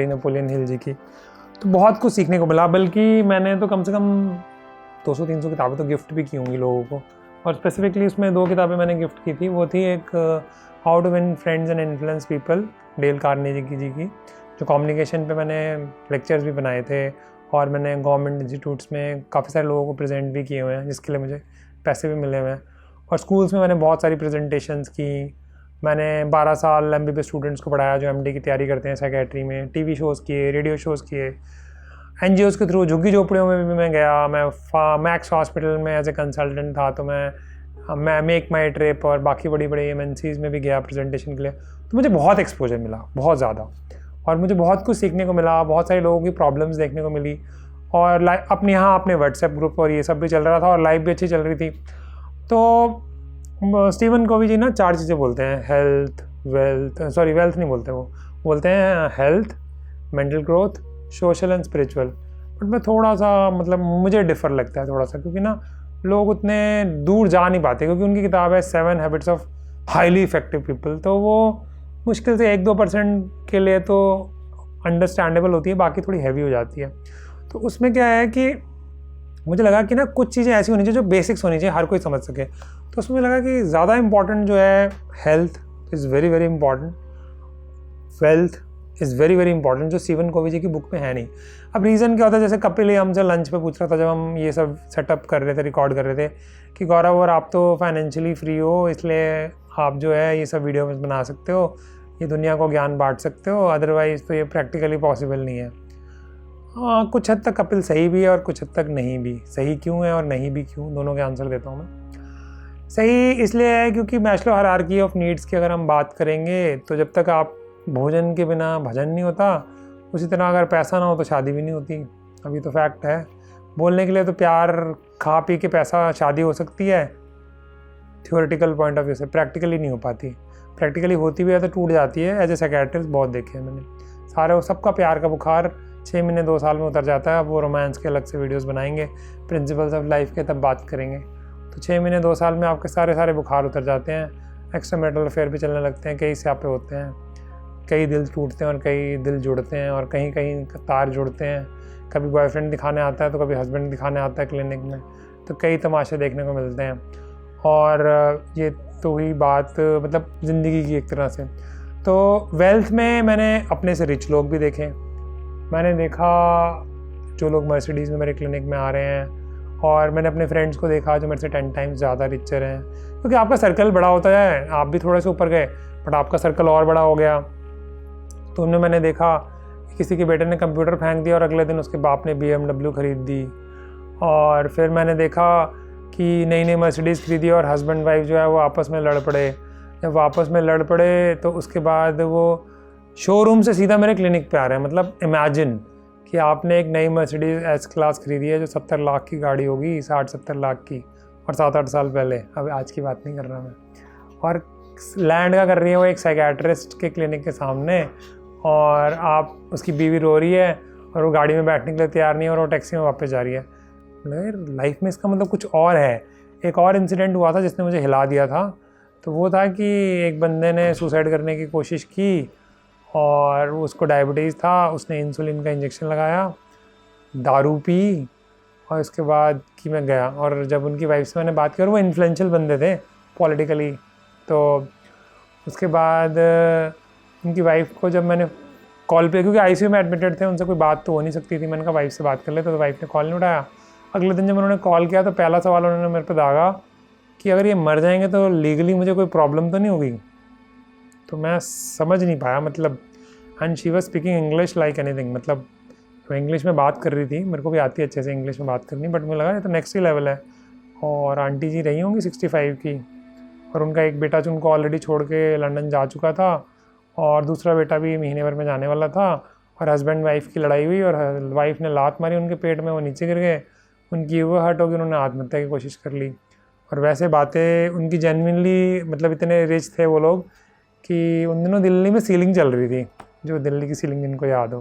Speaker 1: नेपोलियन हिल जी की। तो बहुत कुछ सीखने को मिला, बल्कि मैंने तो कम से कम 200-300 किताबें तो गिफ्ट भी की होंगी लोगों को। और स्पेसिफिकली उसमें 2 किताबें मैंने गिफ्ट की थी। वो थी एक how to win friends and influence people, Dale Carnegie ji की, जो कम्युनिकेशन पे मैंने लेक्चर्स भी बनाए थे और मैंने गवर्नमेंट इंस्टीट्यूट्स में काफ़ी सारे लोगों को प्रेजेंट भी किए हुए हैं, जिसके लिए मुझे पैसे भी मिले हुए हैं। और स्कूल्स में मैंने बहुत सारी प्रेजेंटेशंस की। मैंने 12 साल MBBS स्टूडेंट्स को पढ़ाया जो MD की तैयारी करते हैं साइकेट्री में। TV शोज़ किए, रेडियो शोज़ किए, NGOs के थ्रू झुग्गी झोपड़ियों में भी मैं गया। मैं मैक्स हॉस्पिटल में एज ए कंसल्टेंट था, तो मैं मेक माई ट्रिप और बाकी बड़ी बड़ी MNCs में भी गया प्रेजेंटेशन के लिए। तो मुझे बहुत एक्सपोजर मिला, बहुत ज़्यादा, और मुझे बहुत कुछ सीखने को मिला। बहुत सारे लोगों की प्रॉब्लम्स देखने को मिली और अपने यहाँ अपने व्हाट्सएप ग्रुप और ये सब भी चल रहा था और लाइफ भी अच्छी चल रही थी। तो स्टीवन कोवी जी ना 4 चीज़ें बोलते हैं, वेल्थ नहीं बोलते, वो बोलते हैं health, mental growth, social and spiritual. But मैं थोड़ा सा मतलब मुझे डिफ़र लगता है थोड़ा सा, क्योंकि ना लोग उतने दूर जा नहीं पाते, क्योंकि उनकी किताब है 7 habits of highly effective people. तो वो मुश्किल से 1-2% के लिए तो अंडरस्टैंडेबल होती है, बाकी थोड़ी हैवी हो जाती है। तो उसमें क्या है कि मुझे लगा कि ना कुछ चीज़ें ऐसी होनी चाहिए जो बेसिक्स होनी चाहिए, हर कोई समझ सके। तो उसमें लगा कि ज़्यादा इम्पॉर्टेंट जो है health is very very important, wealth is very very important, जो स्टीवन कोवी जी की बुक में है नहीं। अब रीज़न क्या होता है, जैसे कपिल हमसे लंच पे पूछ रहा था जब हम ये सब सेटअप कर रहे थे, रिकॉर्ड कर रहे थे, कि गौरव और आप तो फाइनेंशियली फ्री हो, इसलिए आप जो है ये सब वीडियो में बना सकते हो, ये दुनिया को ज्ञान बांट सकते हो, अदरवाइज़ तो ये प्रैक्टिकली पॉसिबल नहीं है। हाँ, कुछ हद तक कपिल सही भी है और कुछ हद तक नहीं भी। सही क्यों है और नहीं भी क्यों, दोनों के आंसर देता हूँ मैं। सही इसलिए है क्योंकि मैस्लो हायरार्की ऑफ नीड्स की अगर हम बात करेंगे तो जब तक आप भोजन के बिना भजन नहीं होता, उसी तरह अगर पैसा ना हो तो शादी भी नहीं होती। अभी तो फैक्ट है। बोलने के लिए तो प्यार खा पी के पैसा शादी हो सकती है थ्योरेटिकल पॉइंट ऑफ व्यू से, प्रैक्टिकली नहीं हो पाती। प्रैक्टिकली होती भी है तो टूट जाती है। एज ए साइकियाट्रिस्ट बहुत देखे हैं मैंने, सारे सबका प्यार का बुखार 6 महीने 2 साल में उतर जाता है। अब वो रोमांस के अलग से वीडियोस बनाएंगे, प्रिंसिपल्स ऑफ लाइफ के, तब बात करेंगे। तो 6 महीने 2 साल में आपके सारे बुखार उतर जाते हैं। एक्स्ट्रा मैरिटल अफेयर भी चलने लगते हैं, कई स्यापे होते हैं, कई दिल टूटते हैं और कई दिल जुड़ते हैं और कहीं कहीं तार जुड़ते हैं। कभी बॉयफ्रेंड दिखाने आता है तो कभी हस्बैंड दिखाने आता है क्लिनिक में, तो कई तमाशे देखने को मिलते हैं। और ये तो हुई बात मतलब ज़िंदगी की एक तरह से। तो वेल्थ में मैंने अपने से रिच लोग भी देखे। मैंने देखा जो लोग मर्सिडीज़ में मेरे क्लिनिक में आ रहे हैं, और मैंने अपने फ्रेंड्स को देखा जो मेरे से 10 टाइम्स ज़्यादा रिचर हैं। क्योंकि आपका सर्कल बड़ा होता है, आप भी थोड़े से ऊपर गए बट आपका सर्कल और बड़ा हो गया। तो उनमें मैंने देखा किसी के बेटे ने कंप्यूटर फेंक दिया और अगले दिन उसके बाप ने BMW खरीद दी। और फिर मैंने देखा कि नई नई मर्सिडीज़ खरीदी और हस्बैंड वाइफ जो है वो आपस में लड़ पड़े। जब आपस में लड़ पड़े तो उसके बाद वो शोरूम से सीधा मेरे क्लिनिक पे आ रहे हैं। मतलब इमेजिन कि आपने एक नई मर्सिडीज़ S क्लास खरीदी है जो 70 लाख की गाड़ी होगी, 60-70 लाख की, और 7-8 साल पहले, अब आज की बात नहीं कर रहा मैं, और लैंड का कर रही है वो एक साइकेट्रिस्ट के क्लिनिक के सामने, और आप उसकी बीवी रो रही है और वो गाड़ी में बैठने के लिए तैयार नहीं है और वो टैक्सी में वापस जा रही है। लाइफ में इसका मतलब कुछ और है। एक और इंसिडेंट हुआ था जिसने मुझे हिला दिया था, तो वो था कि एक बंदे ने सुसाइड करने की कोशिश की और उसको डायबिटीज़ था, उसने इंसुलिन का इंजेक्शन लगाया, दारू पी, और उसके बाद कि मैं गया। और जब उनकी वाइफ से मैंने बात की, और वो इन्फ्लुएंशियल बंदे थे पॉलिटिकली, तो उसके बाद उनकी वाइफ को जब मैंने कॉल पे, क्योंकि ICU में एडमिटेड थे, उनसे कोई बात तो हो नहीं सकती थी, मैंने कहा वाइफ से बात कर ले, तो वाइफ ने कॉल नहीं उठाया। अगले दिन जब उन्होंने कॉल किया तो पहला सवाल उन्होंने मेरे पे दागा कि अगर ये मर जाएंगे तो लीगली मुझे कोई प्रॉब्लम तो नहीं होगी। तो मैं समझ नहीं पाया, मतलब, and she was speaking English like anything, मतलब वो इंग्लिश में बात कर रही थी, मेरे को भी आती है अच्छे से इंग्लिश में बात करनी, बट मुझे लगा ये तो नेक्स्ट ही लेवल है। और आंटी जी रही होंगी 65 की, और उनका एक बेटा जो उनको ऑलरेडी छोड़ के लंदन जा चुका था, और दूसरा बेटा भी महीने भर में जाने वाला था, और हस्बैंड वाइफ की लड़ाई हुई और वाइफ ने लात मारी उनके पेट में, वो नीचे गिर गए, उनकी वो हर्ट होगी, उन्होंने आत्महत्या की कोशिश कर ली। और वैसे बातें उनकी जेन्युइनली, मतलब इतने रिच थे वो लोग कि उन दिनों दिल्ली में सीलिंग चल रही थी, जो दिल्ली की सीलिंग जिनको याद हो,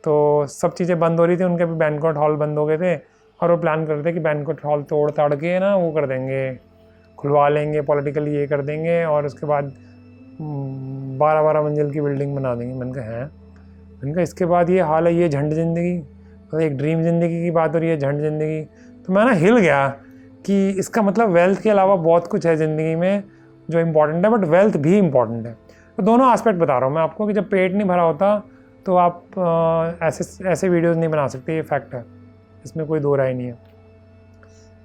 Speaker 1: तो सब चीज़ें बंद हो रही थी, उनके भी बैंक्वेट हॉल बंद हो गए थे, और वो प्लान करते थे कि बैंक्वेट हॉल तोड़ ताड़ के ना वो कर देंगे, खुलवा लेंगे, पॉलिटिकली ये कर देंगे, और उसके बाद 12-12 मंजिल की बिल्डिंग बना देंगे। मैंने कहा हैं, मैंने कहा इसके बाद ये हाल है, ये झंड ज़िंदगी, तो एक ड्रीम ज़िंदगी की बात हो रही है, झंड ज़िंदगी। तो मैं ना हिल गया कि इसका मतलब वेल्थ के अलावा बहुत कुछ है ज़िंदगी में जो इम्पॉर्टेंट है, बट वेल्थ भी इम्पॉर्टेंट है। तो दोनों एस्पेक्ट बता रहा हूँ मैं आपको कि जब पेट नहीं भरा होता तो आप ऐसे वीडियोस नहीं बना सकते, ये फैक्ट है, इसमें कोई दो राय नहीं है।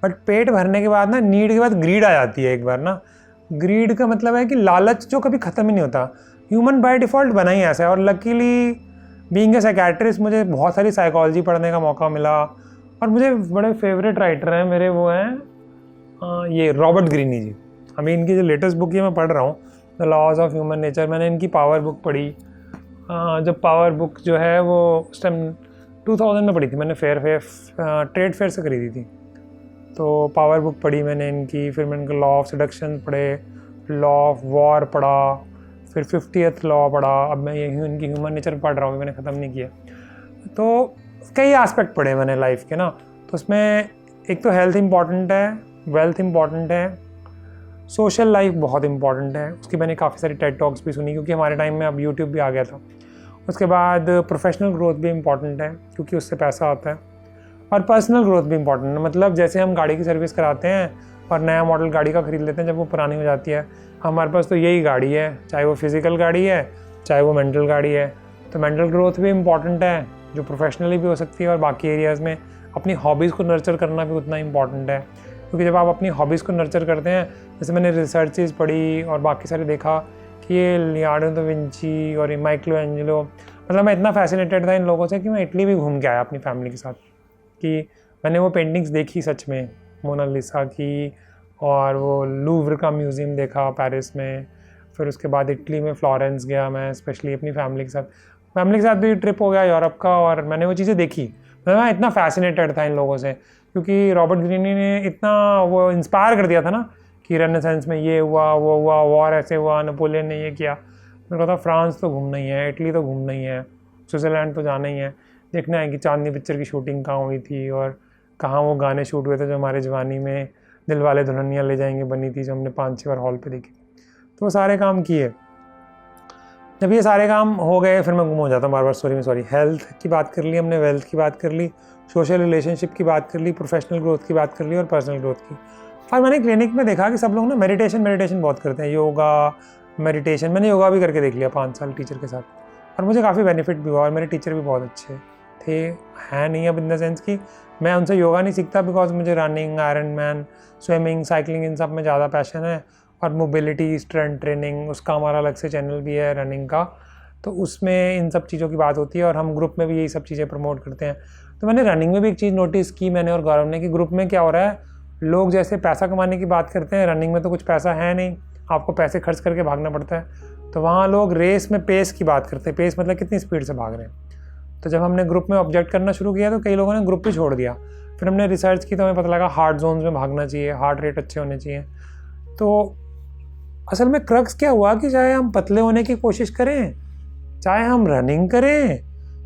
Speaker 1: बट पेट भरने के बाद ना, नीड के बाद ग्रीड आ जाती है एक बार ना। ग्रीड का मतलब है कि लालच जो कभी ख़त्म ही नहीं होता। ह्यूमन बाय डिफ़ॉल्ट बना ही ऐसा है। और लकीली बीइंग ए साइकेट्रिस्ट मुझे बहुत सारी साइकोलॉजी पढ़ने का मौका मिला, और मुझे बड़े फेवरेट राइटर हैं मेरे, वो हैं ये रॉबर्ट ग्रीनी जी। अभी इनकी जो लेटेस्ट बुक है मैं पढ़ रहा हूँ, the laws of human nature. मैंने इनकी पावर बुक पढ़ी, जब पावर बुक जो है वो उस टाइम 2000 में पढ़ी थी मैंने, ट्रेड फेयर से खरीदी थी। तो पावर बुक पढ़ी मैंने इनकी, फिर मैंने इनका लॉ ऑफ सेडक्शन पढ़े, लॉ ऑफ वॉर पढ़ा, फिर 50th लॉ पढ़ा, अब मैं ये इनकी ह्यूमन नेचर पढ़ रहा हूँ, मैंने ख़त्म नहीं किया। तो कई एस्पेक्ट पढ़े मैंने लाइफ के ना, तो उसमें एक तो हेल्थ इम्पॉर्टेंट है, वेल्थ इम्पॉर्टेंट है, सोशल लाइफ बहुत इम्पॉर्टेंट है। उसकी मैंने काफ़ी सारी टेड टॉक्स भी सुनी, क्योंकि हमारे टाइम में अब यूट्यूब भी आ गया था। उसके बाद प्रोफेशनल ग्रोथ भी इम्पॉर्टेंट है, क्योंकि उससे पैसा आता है, और पर्सनल ग्रोथ भी इम्पॉर्टेंट है। मतलब जैसे हम गाड़ी की सर्विस कराते हैं और नया मॉडल गाड़ी का ख़रीद लेते हैं जब वो पुरानी हो जाती है, हमारे पास तो यही गाड़ी है, चाहे वो फिज़िकल गाड़ी है चाहे वो मेंटल गाड़ी है। तो मेंटल ग्रोथ भी इम्पॉर्टेंट है, जो प्रोफेशनली भी हो सकती है, और बाकी एरियाज़ में अपनी हॉबीज़ को नर्चर करना भी उतना इम्पॉर्टेंट है। क्योंकि जब आप अपनी हॉबीज़ को नर्चर करते हैं, जैसे मैंने रिसर्चेज पढ़ी और बाकी सारे देखा कि ये लियोनार्डो दा विंची और माइकलो एंजेलो, मतलब मैं इतना फैसिनेटेड था इन लोगों से कि मैं इटली भी घूम के आया अपनी फैमिली के साथ, कि मैंने वो पेंटिंग्स देखी सच में, मोनालिसा की, और वो लूव्र का म्यूज़ियम देखा पेरिस में। फिर उसके बाद इटली में फ्लोरेंस गया मैं, स्पेशली अपनी फैमिली के साथ भी ट्रिप हो गया यूरोप का, और मैंने वो चीज़ें देखी। मैं इतना फैसिनेटेड था इन लोगों से, क्योंकि रॉबर्ट ग्रीनी ने इतना वो इंस्पायर कर दिया था ना कि रेनेसांस में ये हुआ, वो हुआ, वॉर ऐसे हुआ, नेपोलियन ने ये किया। मेरे को था फ्रांस तो घूमना ही है, इटली तो घूमना ही है, स्विट्ज़रलैंड तो जाना ही है, देखना है कि चांदनी पिक्चर की शूटिंग कहाँ हुई थी और कहाँ वो गाने शूट हुए थे जो हमारे जवानी में दिल वाले दुल्हनिया ले जाएंगे बनी थी, जो हमने 5-6 बार हॉल पे देखी। तो वो सारे काम किए। जब ये सारे काम हो गए फिर मैं गुम हो जाता हूँ बार बार। हेल्थ की बात कर ली हमने, वेल्थ की बात कर ली, सोशल रिलेशनशिप की बात कर ली, प्रोफेशनल ग्रोथ की बात कर ली, और पर्सनल ग्रोथ की। और मैंने क्लिनिक में देखा कि सब लोग ना मेडिटेशन बहुत करते हैं, योगा मेडिटेशन। मैंने योगा भी करके देख लिया 5 साल टीचर के साथ, और मुझे काफ़ी बेनिफिट भी हुआ, और मेरे टीचर भी बहुत अच्छे थे, हैं नहीं अब इन द सेंस कि मैं उनसे योगा नहीं सीखता, बिकॉज मुझे running, iron man, swimming, cycling, इन सब में ज़्यादा पैशन है, और मोबिलिटी, स्ट्रेंथ ट्रेनिंग, उसका हमारा अलग से चैनल भी है रनिंग का। तो उसमें इन सब चीज़ों की बात होती है और हम ग्रुप में भी यही सब चीज़ें प्रमोट करते हैं। तो मैंने रनिंग में भी एक चीज़ नोटिस की, मैंने और गौरव ने, कि ग्रुप में क्या हो रहा है, लोग जैसे पैसा कमाने की बात करते हैं, रनिंग में तो कुछ पैसा है नहीं, आपको पैसे खर्च करके भागना पड़ता है। तो वहाँ लोग रेस में पेस की बात करते हैं, पेस मतलब कितनी स्पीड से भाग रहे हैं। तो जब हमने ग्रुप में ऑब्जेक्ट करना शुरू किया तो कई लोगों ने ग्रुप भी छोड़ दिया। फिर हमने रिसर्च की तो हमें पता लगा हार्ड जोन्स में भागना चाहिए, हार्ट रेट अच्छे होने चाहिए। तो असल में क्रक्स क्या हुआ कि चाहे हम पतले होने की कोशिश करें, चाहे हम रनिंग करें,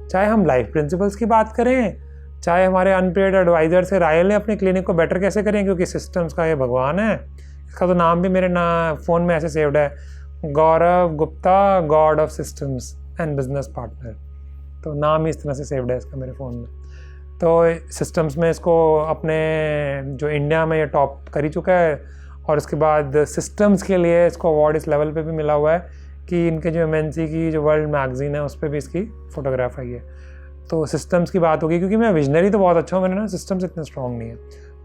Speaker 1: चाहे हम लाइफ प्रिंसिपल्स की बात करें, चाहे हमारे अनपेड एडवाइज़र से राय लें अपने क्लिनिक को बेटर कैसे करें, क्योंकि सिस्टम्स का ये भगवान है। इसका तो नाम भी मेरे फ़ोन में ऐसे सेव्ड है, Gaurav Gupta, god of systems and business partner. तो नाम ही इस तरह से सेव्ड है इसका मेरे फ़ोन में। तो सिस्टम्स में इसको अपने जो इंडिया में ये टॉप कर ही चुका है, और उसके बाद सिस्टम्स के लिए इसको अवार्ड इस लेवल पे भी मिला हुआ है कि इनके जो MNC की जो वर्ल्ड मैगजीन है उस पर भी इसकी फ़ोटोग्राफ आई है। तो सिस्टम्स की बात होगी, क्योंकि मैं विजनरी तो बहुत अच्छा हूँ, मैंने ना सिस्टम्स इतने स्ट्रॉन्ग नहीं है।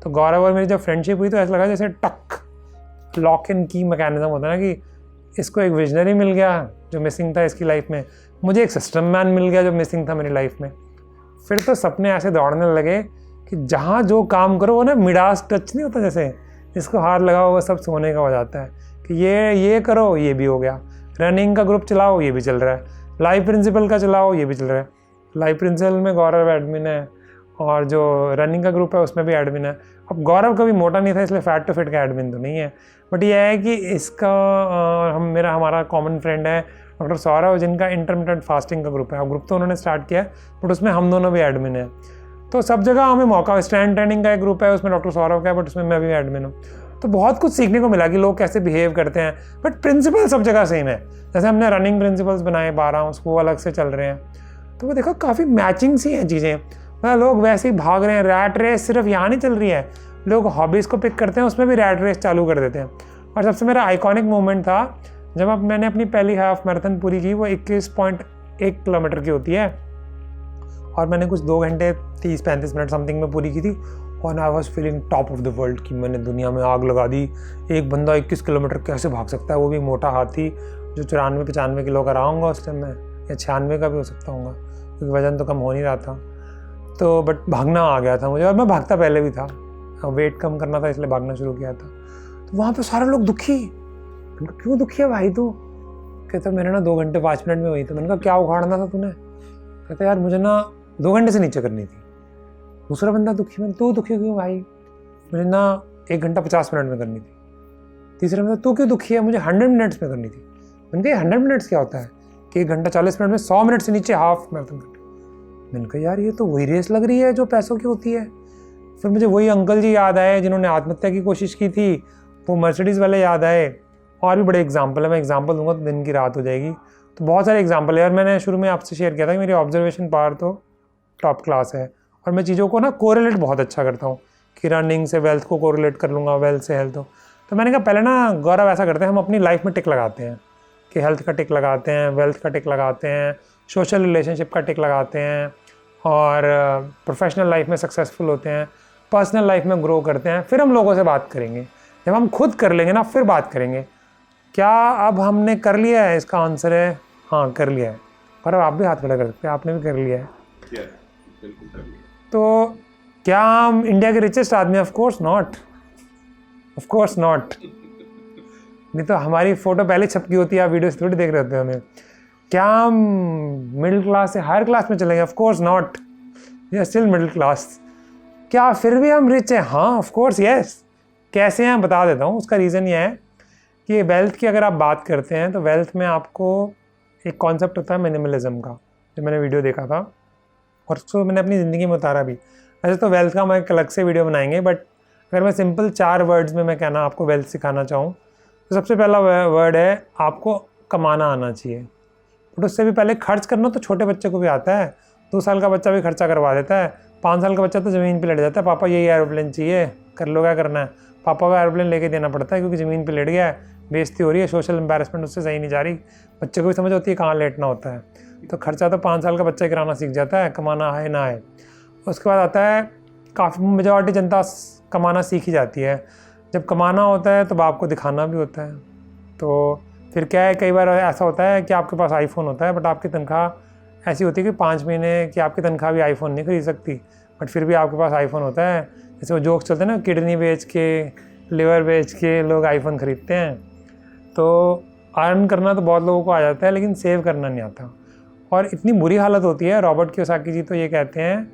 Speaker 1: तो गौरव और मेरी जब फ्रेंडशिप हुई तो ऐसा लगा जैसे टक लॉक इन की मैकेनिज्म होता है ना, कि इसको एक विजनरी मिल गया जो मिसिंग था इसकी लाइफ में, मुझे एक सिस्टम मैन मिल गया जो मिसिंग था मेरी लाइफ में। फिर तो सपने ऐसे दौड़ने लगे कि जहाँ जो काम करो वो ना मिडास टच नहीं होता, जैसे जिसको हाथ लगाओ वो सब सोने का हो जाता है, कि ये करो ये भी हो गया, रनिंग का ग्रुप चलाओ ये भी चल रहा है, लाइफ प्रिंसिपल का चलाओ ये भी चल रहा है। लाइफ प्रिंसिपल में गौरव एडमिन है और जो रनिंग का ग्रुप है उसमें भी एडमिन है। अब गौरव कभी मोटा नहीं था इसलिए फैट टू फिट का एडमिन तो नहीं है, बट ये है कि इसका हमारा कॉमन फ्रेंड है डॉक्टर सौरभ, जिनका इंटरमिटेंट फास्टिंग का ग्रुप है। अब ग्रुप तो उन्होंने स्टार्ट किया है बट उसमें हम दोनों भी एडमिन है। तो सब जगह हमें मौका, स्ट्रेंथ ट्रेनिंग का एक ग्रुप है उसमें डॉक्टर सौरभ का है बट उसमें मैं भी एडमिन हूँ। तो बहुत कुछ सीखने को मिला कि लोग कैसे बिहेव करते हैं, बट प्रिंसिपल सब जगह सेम है। जैसे हमने रनिंग प्रिंसिपल्स बनाए 12, उसको अलग से चल रहे हैं, तो वो देखो काफ़ी मैचिंग सी हैं चीज़ें। मतलब लोग वैसे ही भाग रहे हैं, रैट रेस सिर्फ यहाँ नहीं चल रही है, लोग हॉबीज़ को पिक करते हैं उसमें भी रैट रेस चालू कर देते हैं। और सबसे मेरा आइकॉनिक मोमेंट था जब मैंने अपनी पहली हाफ मैराथन पूरी की, वो 21.1 किलोमीटर की होती है और मैंने कुछ 2 घंटे 30-35 मिनट समथिंग में पूरी की थी। और I was feeling top of the world कि मैंने दुनिया में आग लगा दी। एक बंदा 21 किलोमीटर कैसे भाग सकता है, वो भी मोटा हाथी जो 94-95 किलो का रहा हूँगा उस टाइम में, या 96 का भी हो सकता हूँगा क्योंकि वज़न तो कम हो नहीं रहा था। तो बट भागना आ गया था मुझे, और मैं भागता पहले भी था, वेट कम करना था इसलिए भागना शुरू किया था। तो वहाँ पे सारे लोग दुखी, क्यों दुखी है भाई तू? कहता मेरे ना 2 घंटे 5 मिनट में हुई। तो मैंने कहा क्या उखाड़ना था तूने? कहता यार मुझे ना 2 घंटे से नीचे करनी थी। दूसरा बंदा दुखी, मैं तू दुखी क्यों भाई? मुझे ना 1 घंटा 50 मिनट में करनी थी। तीसरा बंदा तू क्यों दुखी है? मुझे 100 मिनट्स में करनी थी। मैंने कहा 100 मिनट्स क्या होता है कि 1 घंटा 40 मिनट में 100 मिनट से नीचे हाफ मैराथन करनी। मैंने कहा यार ये तो वही रेस लग रही है जो पैसों की होती है। फिर मुझे वही अंकल जी याद आए जिन्होंने आत्महत्या की कोशिश की थी, वो मर्सिडीज़ वाले याद आए। और भी बड़े एग्जाम्पल है, मैं एग्जाम्पल दूंगा तो दिन की रात हो जाएगी। तो बहुत सारे एग्जाम्पल है और मैंने शुरू में आपसे शेयर किया था कि मेरी ऑब्जर्वेशन पावर तो टॉप क्लास है और मैं चीज़ों को ना कोरिलेट बहुत अच्छा करता हूँ कि रनिंग से वेल्थ को कोरिलेट कर लूँगा, वेल्थ से हेल्थ हो। तो मैंने कहा पहले ना गौरव ऐसा करते हैं, हम अपनी लाइफ में टिक लगाते हैं कि हेल्थ का टिक लगाते हैं, वेल्थ का टिक लगाते हैं, सोशल रिलेशनशिप का टिक लगाते हैं और प्रोफेशनल लाइफ में सक्सेसफुल होते हैं, पर्सनल लाइफ में ग्रो करते हैं। फिर हम लोगों से बात करेंगे, जब हम खुद कर लेंगे ना फिर बात करेंगे। क्या अब हमने कर लिया है? इसका आंसर है हाँ कर लिया है। और अब आप भी हाथ खड़ा कर सकते हैं, आपने भी कर लिया है।
Speaker 2: बिल्कुल कर लिया।
Speaker 1: तो क्या हम इंडिया के रिचेस्ट आदमी? Of course not, of course not. नहीं तो हमारी फ़ोटो पहले छपकी होती है, आप वीडियोस थोड़ी देख रहे होते हैं हमें। क्या हम मिडिल क्लास से हायर क्लास में चलेंगे? Of course not, we are still middle class. क्या फिर भी हम रिच हैं? हाँ ऑफ कोर्स यस। कैसे हैं बता देता हूँ। उसका रीज़न ये है कि वेल्थ की अगर आप बात करते हैं तो वेल्थ में आपको एक कॉन्सेप्ट होता है मिनिमलिज्म का, जो मैंने वीडियो देखा था और उसको मैंने अपनी ज़िंदगी में उतारा भी। वैसे तो वेल्थ का हम एक अलग से वीडियो बनाएंगे, बट अगर मैं सिंपल 4 वर्ड्स में मैं कहना आपको वेल्थ सिखाना चाहूँ तो सबसे पहला वर्ड है आपको कमाना आना चाहिए। बट उससे भी पहले खर्च करना तो छोटे बच्चे को भी आता है। 2 साल का बच्चा भी खर्चा करवा देता है, 5 साल का बच्चा तो ज़मीन पे लेट जाता है, पापा यही एरोप्लेन चाहिए, कर लो क्या करना है। पापा को एरोप्लेन लेके देना पड़ता है क्योंकि ज़मीन पे लेट गया है, बेइज्जती हो रही है, सोशल एम्बैरेसमेंट उससे सही नहीं जा रही। बच्चे को भी समझ होती है कहाँ लेटना होता है। तो खर्चा तो 5 साल का बच्चा कराना सीख जाता है, कमाना है ना है। उसके बाद आता है काफ़ी मेजॉरिटी जनता कमाना सीख ही जाती है। जब कमाना होता है तो बाप को दिखाना भी होता है। तो फिर क्या है, कई बार ऐसा होता है कि आपके पास आईफोन होता है बट आपकी तनख्वाह ऐसी होती है कि 5 महीने की आपकी तनख्वाह भी आईफोन नहीं खरीद सकती, बट फिर भी आपके पास आईफोन होता है। जैसे वो जोक्स चलते हैं ना, किडनी बेच के, लिवर बेच के लोग आईफोन ख़रीदते हैं। तो अर्न करना तो बहुत लोगों को आ जाता है, लेकिन सेव करना नहीं आता। और इतनी बुरी हालत होती है, रॉबर्ट कियोसाकी जी तो ये कहते हैं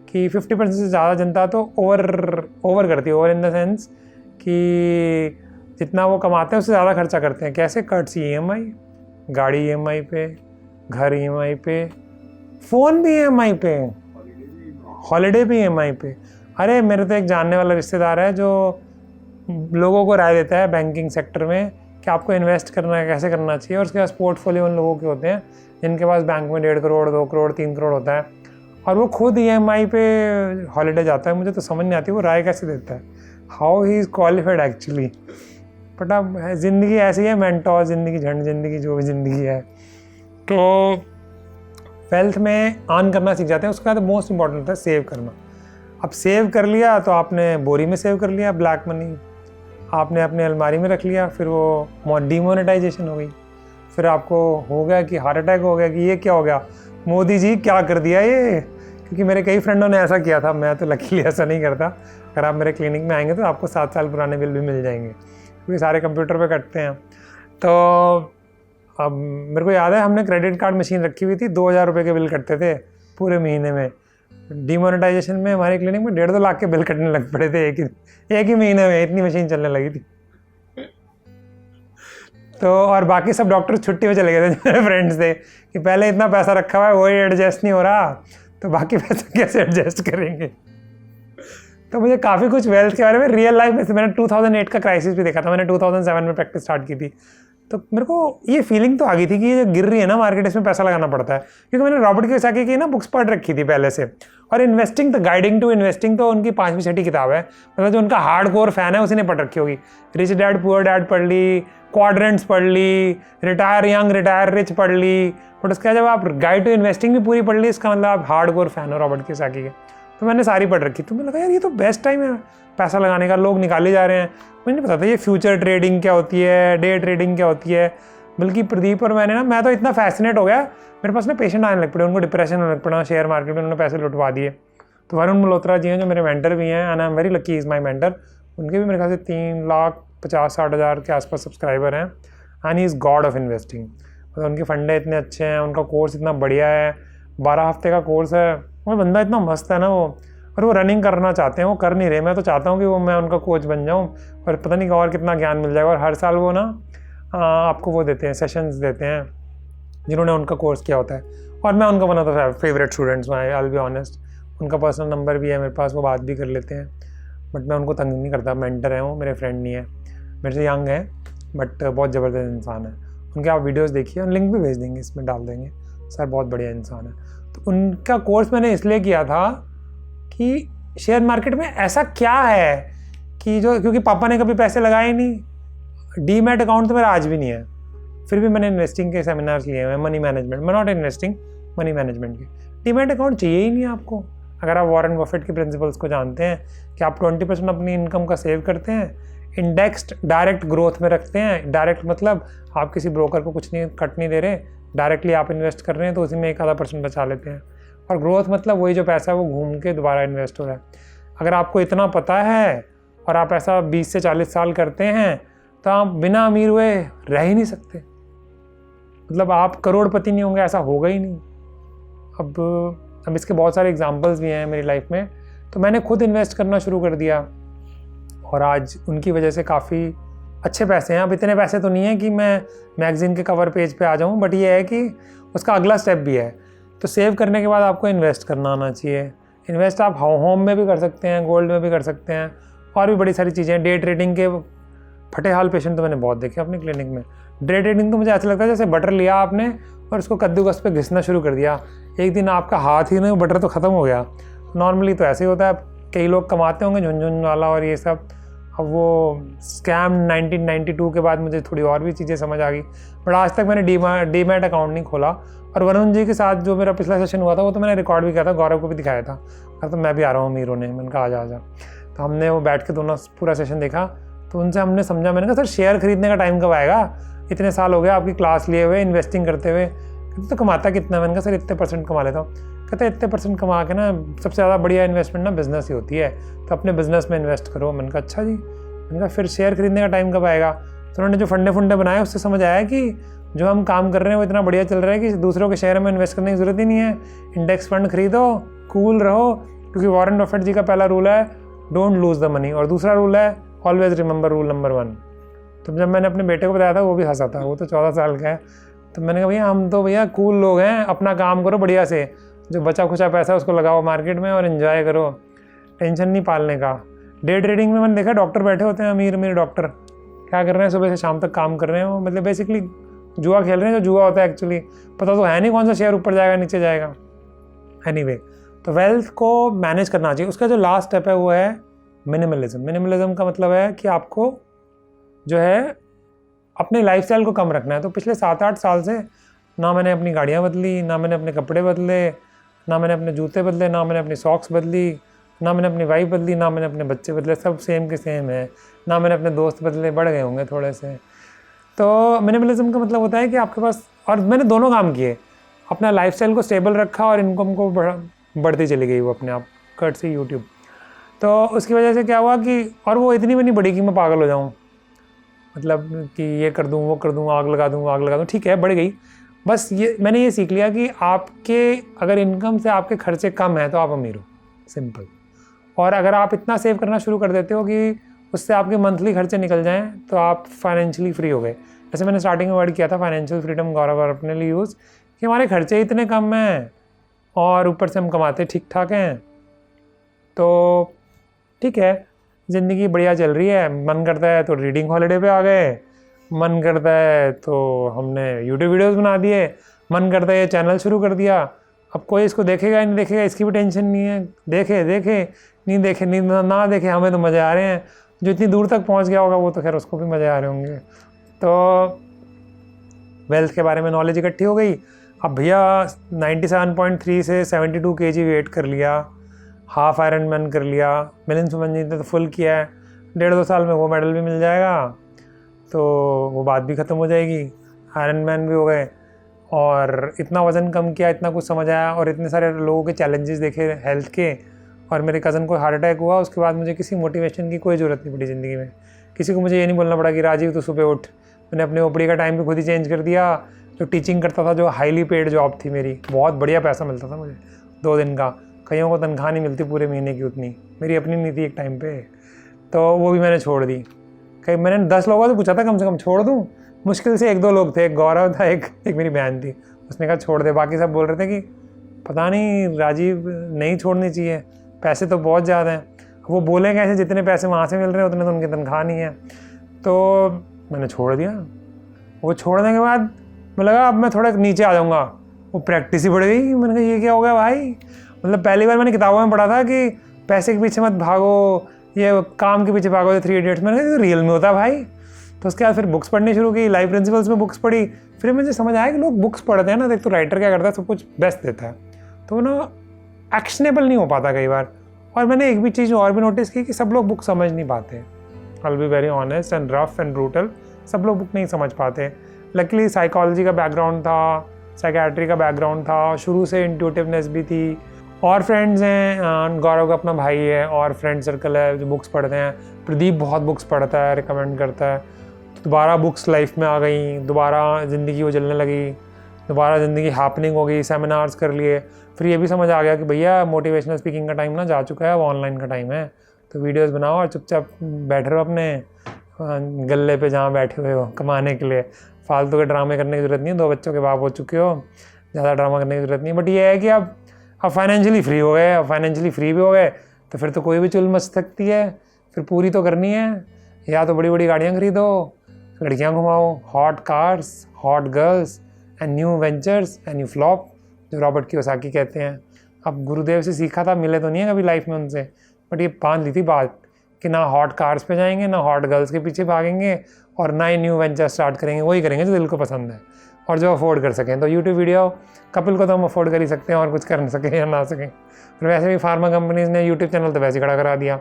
Speaker 1: कि 50% से ज़्यादा जनता तो ओवर करती है। ओवर इन द सेंस कि जितना वो कमाते हैं उससे ज़्यादा खर्चा करते हैं। कैसे? कर्ट्स EMI, गाड़ी EMI पे, घर EMI पे, फ़ोन भी EMI पे, हॉलीडे भी EMI पे। अरे मेरे तो एक जानने वाला रिश्तेदार है जो लोगों को राय देता है बैंकिंग सेक्टर में कि आपको इन्वेस्ट करना है, कैसे करना चाहिए। और उसके पास पोर्टफोलियो उन लोगों के होते हैं जिनके पास बैंक में 1.5 करोड़, 2 करोड़, 3 करोड़ होता है, और वो खुद EMI पे हॉलीडे जाता है। मुझे तो समझ नहीं आती वो राय कैसे देता है, how he is qualified actually. But अब ज़िंदगी ऐसी है, मेंटोर ज़िंदगी, झंड ज़िंदगी, जो भी ज़िंदगी है। तो वेल्थ में अर्न करना सीख जाते हैं। उसके बाद मोस्ट इंपॉर्टेंट होता है सेव करना। अब सेव कर लिया तो आपने बोरी में सेव कर लिया, ब्लैक मनी आपने अपने अलमारी में रख लिया, फिर वो डीमोनेटाइजेशन हो गई। फिर आपको हो गया कि हार्ट अटैक हो गया कि ये क्या हो गया, मोदी जी क्या कर दिया ये। क्योंकि मेरे कई फ्रेंडों ने ऐसा किया था, मैं तो लकीली ऐसा नहीं करता। अगर आप मेरे क्लिनिक में आएंगे तो आपको 7 साल पुराने बिल भी मिल जाएंगे, क्योंकि सारे कंप्यूटर पे कटते हैं। तो अब मेरे को याद है हमने क्रेडिट कार्ड मशीन रखी हुई थी, 2000 रुपये के बिल कटते थे पूरे महीने में। डीमोनेटाइजेशन में हमारे क्लिनिक में 1.5-2 लाख के बिल कटने लग पड़े थे एक ही महीने में, इतनी मशीन चलने लगी थी। तो और बाकी सब डॉक्टर छुट्टी पे चले गए थे मेरे फ्रेंड्स थे कि पहले इतना पैसा रखा हुआ है वही एडजस्ट नहीं हो रहा, तो बाकी पैसा कैसे एडजस्ट करेंगे। तो मुझे काफ़ी कुछ वेल्थ के बारे में रियल लाइफ में, मैंने 2008 का क्राइसिस भी देखा था, मैंने 2007 में प्रैक्टिस स्टार्ट की थी। तो मेरे को ये फीलिंग तो आ गई थी कि ये जो गिर रही है ना मार्केट, इसमें पैसा लगाना पड़ता है। क्योंकि मैंने रॉबर्ट कियोसाकी की ना बुक्स पढ़ रखी थी पहले से, और इन्वेस्टिंग तो गाइडिंग टू इन्वेस्टिंग तो उनकी 5वीं 6वीं किताब है। मतलब जो उनका हार्ड कोर फैन है उसी ने पढ़ रखी होगी। रिच डैड पुअर डैड पढ़ ली, क्वाड्रेंट्स पढ़ ली, रिटायर यंग रिटायर रिच पढ़ ली, बट उसके बाद जब आप गाइड टू इन्वेस्टिंग भी पूरी पढ़ ली, इसका मतलब आप हार्ड कोर फैन हो रॉबर्ट कियोसाकी के। तो मैंने सारी पढ़ रखी। तो मुझे लगा यार ये तो बेस्ट टाइम है पैसा लगाने का, लोग निकाले जा रहे हैं। मुझे नहीं पता था ये फ्यूचर ट्रेडिंग क्या होती है, डे ट्रेडिंग क्या होती है। बल्कि प्रदीप और मैं तो इतना फैसिनेट हो गया, मेरे पास ना पेशेंट आने लग पड़े, उनको डिप्रेशन होने लग पड़ा, शेयर मार्केट में उन्होंने पैसे लुटवा दिए। तो वरुण मल्होत्रा जी हैं जो मेरे मेंटर भी हैं, and I am very lucky is my mentor. उनके भी मेरे ख्याल से 3,50,60,000 के आसपास सब्सक्राइबर हैं, and he is God of investing. मतलब उनके फंडे इतने अच्छे हैं, उनका कोर्स इतना बढ़िया है, 12 हफ्ते का कोर्स है। वो बंदा इतना मस्त है ना वो, और वो रनिंग करना चाहते हैं, वो कर नहीं रहे। मैं तो चाहता हूँ कि वो मैं उनका कोच बन जाऊँ, और पता नहीं और कितना ज्ञान मिल जाएगा। और हर साल वो ना आपको वो देते हैं, सेशंस देते हैं जिन्होंने उनका कोर्स किया होता है, और मैं उनका बना था फेवरेट स्टूडेंट्स में, आई विल बी ऑनेस्ट। उनका पर्सनल नंबर भी है मेरे पास, वो बात भी कर लेते हैं, बट मैं उनको तंग नहीं करता। मेंटर है वो, मेरे फ्रेंड नहीं है, मेरे से यंग है, बट बहुत ज़बरदस्त इंसान है। उनके आप वीडियोज़ देखिए, और लिंक भी भेज देंगे, इसमें डाल देंगे। सर बहुत बढ़िया इंसान है। तो उनका कोर्स मैंने इसलिए किया था कि शेयर मार्केट में ऐसा क्या है कि जो, क्योंकि पापा ने कभी पैसे लगाए नहीं, डीमैट अकाउंट तो मेरा आज भी नहीं है, फिर भी मैंने इन्वेस्टिंग के सेमिनार्स लिए हैं, मनी मैनेजमेंट, मैं नॉट इन्वेस्टिंग, मनी मैनेजमेंट के। डीमैट अकाउंट चाहिए ही नहीं आपको। अगर आप वॉरेन बफेट के प्रिंसिपल्स को जानते हैं कि आप 20% अपनी इनकम का सेव करते हैं, इंडेक्स्ड डायरेक्ट ग्रोथ में रखते हैं। डायरेक्ट मतलब आप किसी ब्रोकर को कुछ नहीं कट नहीं दे रहे, डायरेक्टली आप इन्वेस्ट कर रहे हैं, तो उसी में 1-आधा% बचा लेते हैं। और ग्रोथ मतलब वही जो पैसा है वो घूम के दोबारा इन्वेस्ट हो रहा है। अगर आपको इतना पता है और आप ऐसा 20 से 40 साल करते हैं, तो आप बिना अमीर हुए रह ही नहीं सकते। मतलब आप करोड़पति नहीं होंगे, ऐसा होगा ही नहीं। अब इसके बहुत सारे एग्जांपल्स भी हैं मेरी लाइफ में। तो मैंने खुद इन्वेस्ट करना शुरू कर दिया, और आज उनकी वजह से काफ़ी अच्छे पैसे हैं। अब इतने पैसे तो नहीं है कि मैं मैगज़ीन के कवर पेज पे आ जाऊं, बट ये है कि उसका अगला स्टेप भी है। तो सेव करने के बाद आपको इन्वेस्ट करना आना चाहिए। इन्वेस्ट आप होम में भी कर सकते हैं, गोल्ड में भी कर सकते हैं, और भी बड़ी सारी चीज़ें। डे ट्रेडिंग के फटे हाल पेशेंट तो मैंने बहुत देखे अपने क्लिनिक में। डे ट्रेडिंग तो मुझे ऐसा लगता है जैसे बटर लिया आपने और उसको कद्दूकस पे घिसना शुरू कर दिया, एक दिन आपका हाथ ही नहीं, बटर तो ख़त्म हो गया। नॉर्मली तो ऐसे ही होता है। कई लोग कमाते होंगे झुनझुन वाला और ये सब। अब वो स्कैम 1992 के बाद मुझे थोड़ी और भी चीज़ें समझ आ गई, बट आज तक मैंने डीमैट अकाउंट नहीं खोला। और वरुण जी के साथ जो मेरा पिछला सेशन हुआ था वो तो मैंने रिकॉर्ड भी किया था, गौरव को भी दिखाया था। तो मैं भी आ रहा हूँ मीरों ने, मैंने कहा आ जा। तो हमने वो बैठ के दोनों पूरा सेशन देखा। तो उनसे हमने समझा, मैंने कहा सर शेयर खरीदने का टाइम कब आएगा, इतने साल हो गए आपकी क्लास लिए हुए, इन्वेस्टिंग करते हुए। कहते तो कमाता कितना? मैंने कहा सर इतने % कमा लेता हूँ। कहते इतने % कमा के ना सबसे ज़्यादा बढ़िया इन्वेस्टमेंट ना बिज़नेस ही होती है, तो अपने बिज़नेस में इन्वेस्ट करो। मैंने कहा अच्छा जी। मैंने कहा फिर शेयर खरीदने का टाइम कब आएगा? तो उन्होंने जो फंडे बनाए उससे समझ आया कि जो हम काम कर रहे हैं वो इतना बढ़िया चल रहा है कि दूसरों के शेयर में इन्वेस्ट करने की ज़रूरत ही नहीं है। इंडेक्स फंड खरीदो, कूल रहो, क्योंकि वॉरेन बफेट जी का पहला रूल है डोंट लूज़ द मनी, और दूसरा रूल है ऑलवेज रिमेंबर रूल नंबर 1। तो जब मैंने अपने बेटे को बताया था वो भी हंसा था, वो तो 14 साल का है। तो मैंने कहा भैया हम तो भैया कूल लोग हैं, अपना काम करो बढ़िया से, जो बचा खुचा पैसा उसको लगाओ मार्केट में और एंजॉय करो, टेंशन नहीं पालने का। डे ट्रेडिंग में मैंने देखा डॉक्टर बैठे होते हैं, अमीर डॉक्टर क्या कर रहे हैं, सुबह से शाम तक काम कर रहे हैं, वो मतलब बेसिकली जुआ खेल रहे हैं, जो जुआ होता है एक्चुअली पता तो है नहीं कौन सा शेयर ऊपर जाएगा नीचे जाएगा। एनीवे, तो वेल्थ को मैनेज करना चाहिए। उसका जो लास्ट स्टेप है वो है मिनिमलिज्म। मिनिमलिज्म का मतलब है कि आपको जो है अपने लाइफस्टाइल को कम रखना है। तो पिछले 7-8 साल से ना मैंने अपनी गाड़ियाँ बदली, ना मैंने अपने कपड़े बदले, ना मैंने अपने जूते बदले, ना मैंने अपनी सॉक्स बदली, ना मैंने अपनी वाइफ बदली, ना मैंने अपने बच्चे बदले, सब सेम के सेम है। ना मैंने अपने दोस्त बदले, बढ़ गए होंगे थोड़े से। तो मिनिमलिज्म का मतलब होता है कि आपके पास, और मैंने दोनों काम किए, अपना लाइफस्टाइल को स्टेबल रखा और इनकम को बढ़ती चली गई वो अपने आप कट से यूट्यूब। तो उसकी वजह से क्या हुआ कि, और वो इतनी भी नहीं बढ़ी कि मैं पागल हो जाऊँ, मतलब कि ये कर दूँ वो कर दूँ, आग लगा दूँ, ठीक है बढ़ गई। बस ये मैंने ये सीख लिया कि आपके अगर इनकम से आपके खर्चे कम हैं तो आप अमीर हो, सिंपल। और अगर आप इतना सेव करना शुरू कर देते हो कि उससे आपके मंथली खर्चे निकल जाएं तो आप फाइनेंशियली फ्री हो गए। जैसे मैंने स्टार्टिंग में वर्ड किया था फाइनेंशियल फ्रीडम, गौरव और अपने लिए यूज़, कि हमारे खर्चे इतने कम हैं और ऊपर से हम कमाते ठीक ठाक हैं, तो ठीक है ज़िंदगी बढ़िया चल रही है। मन करता है तो रीडिंग हॉलीडे पे आ गए, मन करता है तो हमने यूट्यूब वीडियोस बना दिए, मन करता है ये चैनल शुरू कर दिया। अब कोई इसको देखेगा नहीं देखेगा इसकी भी टेंशन नहीं है, देखे नहीं देखे नहीं ना देखे, हमें तो मज़े आ रहे हैं। जो इतनी दूर तक पहुंच गया होगा वो तो खैर उसको भी मज़े आ रहे होंगे। तो वेल्थ के बारे में नॉलेज इकट्ठी हो गई। अब भैया 97.3 से 72 kg वेट कर लिया, हाफ आयरन मैन कर लिया, मिलियन सुमन जी ने तो फुल किया है, 1.5-2 साल में वो मेडल भी मिल जाएगा, तो वो बात भी ख़त्म हो जाएगी, आयरन मैन भी हो गए। और इतना वज़न कम किया, इतना कुछ समझ आया, और इतने सारे लोगों के चैलेंजेस देखे हेल्थ के, और मेरे कज़न को हार्ट अटैक हुआ, उसके बाद मुझे किसी मोटिवेशन की कोई ज़रूरत नहीं पड़ी ज़िंदगी में। किसी को मुझे ये नहीं बोलना पड़ा कि राजीव तो सुबह उठ। मैंने अपने ओपडी का टाइम भी खुद ही चेंज कर दिया। जो टीचिंग करता था, जो हाईली पेड जॉब थी मेरी, बहुत बढ़िया पैसा मिलता था मुझे 2 दिन का, कईयों को तनख्वाह नहीं मिलती पूरे महीने की उतनी, मेरी अपनी नहीं थी एक टाइम पे, तो वो भी मैंने छोड़ दी। कहीं मैंने 10 लोगों से पूछा था कम से कम छोड़ दूँ, मुश्किल से 1-2 लोग थे, एक गौरव था, एक मेरी बहन थी, उसने कहा छोड़ दे। बाकी सब बोल रहे थे कि पता नहीं राजीव नहीं छोड़नी चाहिए, पैसे तो बहुत ज़्यादा हैं। वो बोलेंगे ऐसे जितने पैसे वहाँ से मिल रहे हैं उतने तो उनकी तनख्वाह नहीं है। तो मैंने छोड़ दिया। वो छोड़ने के बाद मैं लगा अब मैं थोड़ा नीचे आ जाऊँगा, वो प्रैक्टिस ही बढ़ गई। मैंने कहा ये क्या हो गया भाई, मतलब पहली बार मैंने किताबों में पढ़ा था कि पैसे के पीछे मत भागो, ये काम के पीछे भागो, 3 इडियट्स। मैंने कहा रियल में होता भाई। तो उसके बाद फिर बुक्स पढ़नी शुरू की, लाइफ प्रिंसिपल्स में बुक्स पढ़ी। फिर मुझे समझ आया कि लोग बुक्स पढ़ते हैं ना, देख तो राइटर क्या करता है, सब कुछ बेस्ट देता है, तो वो ना एक्शनेबल नहीं हो पाता कई बार। और मैंने एक भी चीज़ और भी नोटिस की कि सब लोग बुक समझ नहीं पाते। I will be very honest and rough and brutal, सब लोग बुक नहीं समझ पाते। लकीली साइकोलॉजी का बैकग्राउंड था, साइकेट्री का बैकग्राउंड था, शुरू से इंट्यूटिवनेस भी थी, और फ्रेंड्स हैं, गौरव का अपना भाई है और फ्रेंड सर्कल है जो बुक्स पढ़ते हैं। प्रदीप बहुत बुक्स पढ़ता है, रिकमेंड करता है। तो दोबारा बुक्स लाइफ में आ गई, दोबारा ज़िंदगी वो चलने लगी, दोबारा ज़िंदगी हैपनिंग हो गई, सेमिनार्स कर लिए। फिर ये भी समझ आ गया कि भैया मोटिवेशनल स्पीकिंग का टाइम ना जा चुका है, अब ऑनलाइन का टाइम है, तो वीडियोस बनाओ और चुपचाप बैठे रहो अपने गल्ले पे जहाँ बैठे हुए हो कमाने के लिए। फालतू के ड्रामे करने की ज़रूरत नहीं है, 2 बच्चों के बाप हो चुके हो, ज़्यादा ड्रामा करने की ज़रूरत नहीं। बट ये है कि अब फाइनेंशियली फ्री हो गए, अब फाइनेंशियली फ्री भी हो गए तो फिर तो कोई भी चुल मच सकती है, फिर पूरी तो करनी है। या तो बड़ी बड़ी गाड़ियाँ खरीदो, लड़कियाँ घुमाओ, hot cars, hot girls and new ventures and you flop, जो रॉबर्ट कियोसाकी कहते हैं। अब गुरुदेव से सीखा था, मिले तो नहीं है कभी लाइफ में उनसे, बट ये बांध ली थी बात कि ना हॉट कार्स पे जाएंगे, ना हॉट गर्ल्स के पीछे भागेंगे, और ना ही न्यू वेंचर स्टार्ट करेंगे। वही करेंगे जो दिल को पसंद है और जो अफोर्ड कर सकें। तो यूट्यूब वीडियो कपिल को तो हम अफोर्ड कर ही सकते हैं, और कुछ कर नहीं सकें या ना सकें। फिर वैसे भी फार्मा कंपनीज़ ने यूट्यूब चैनल तो वैसे खड़ा करा दिया,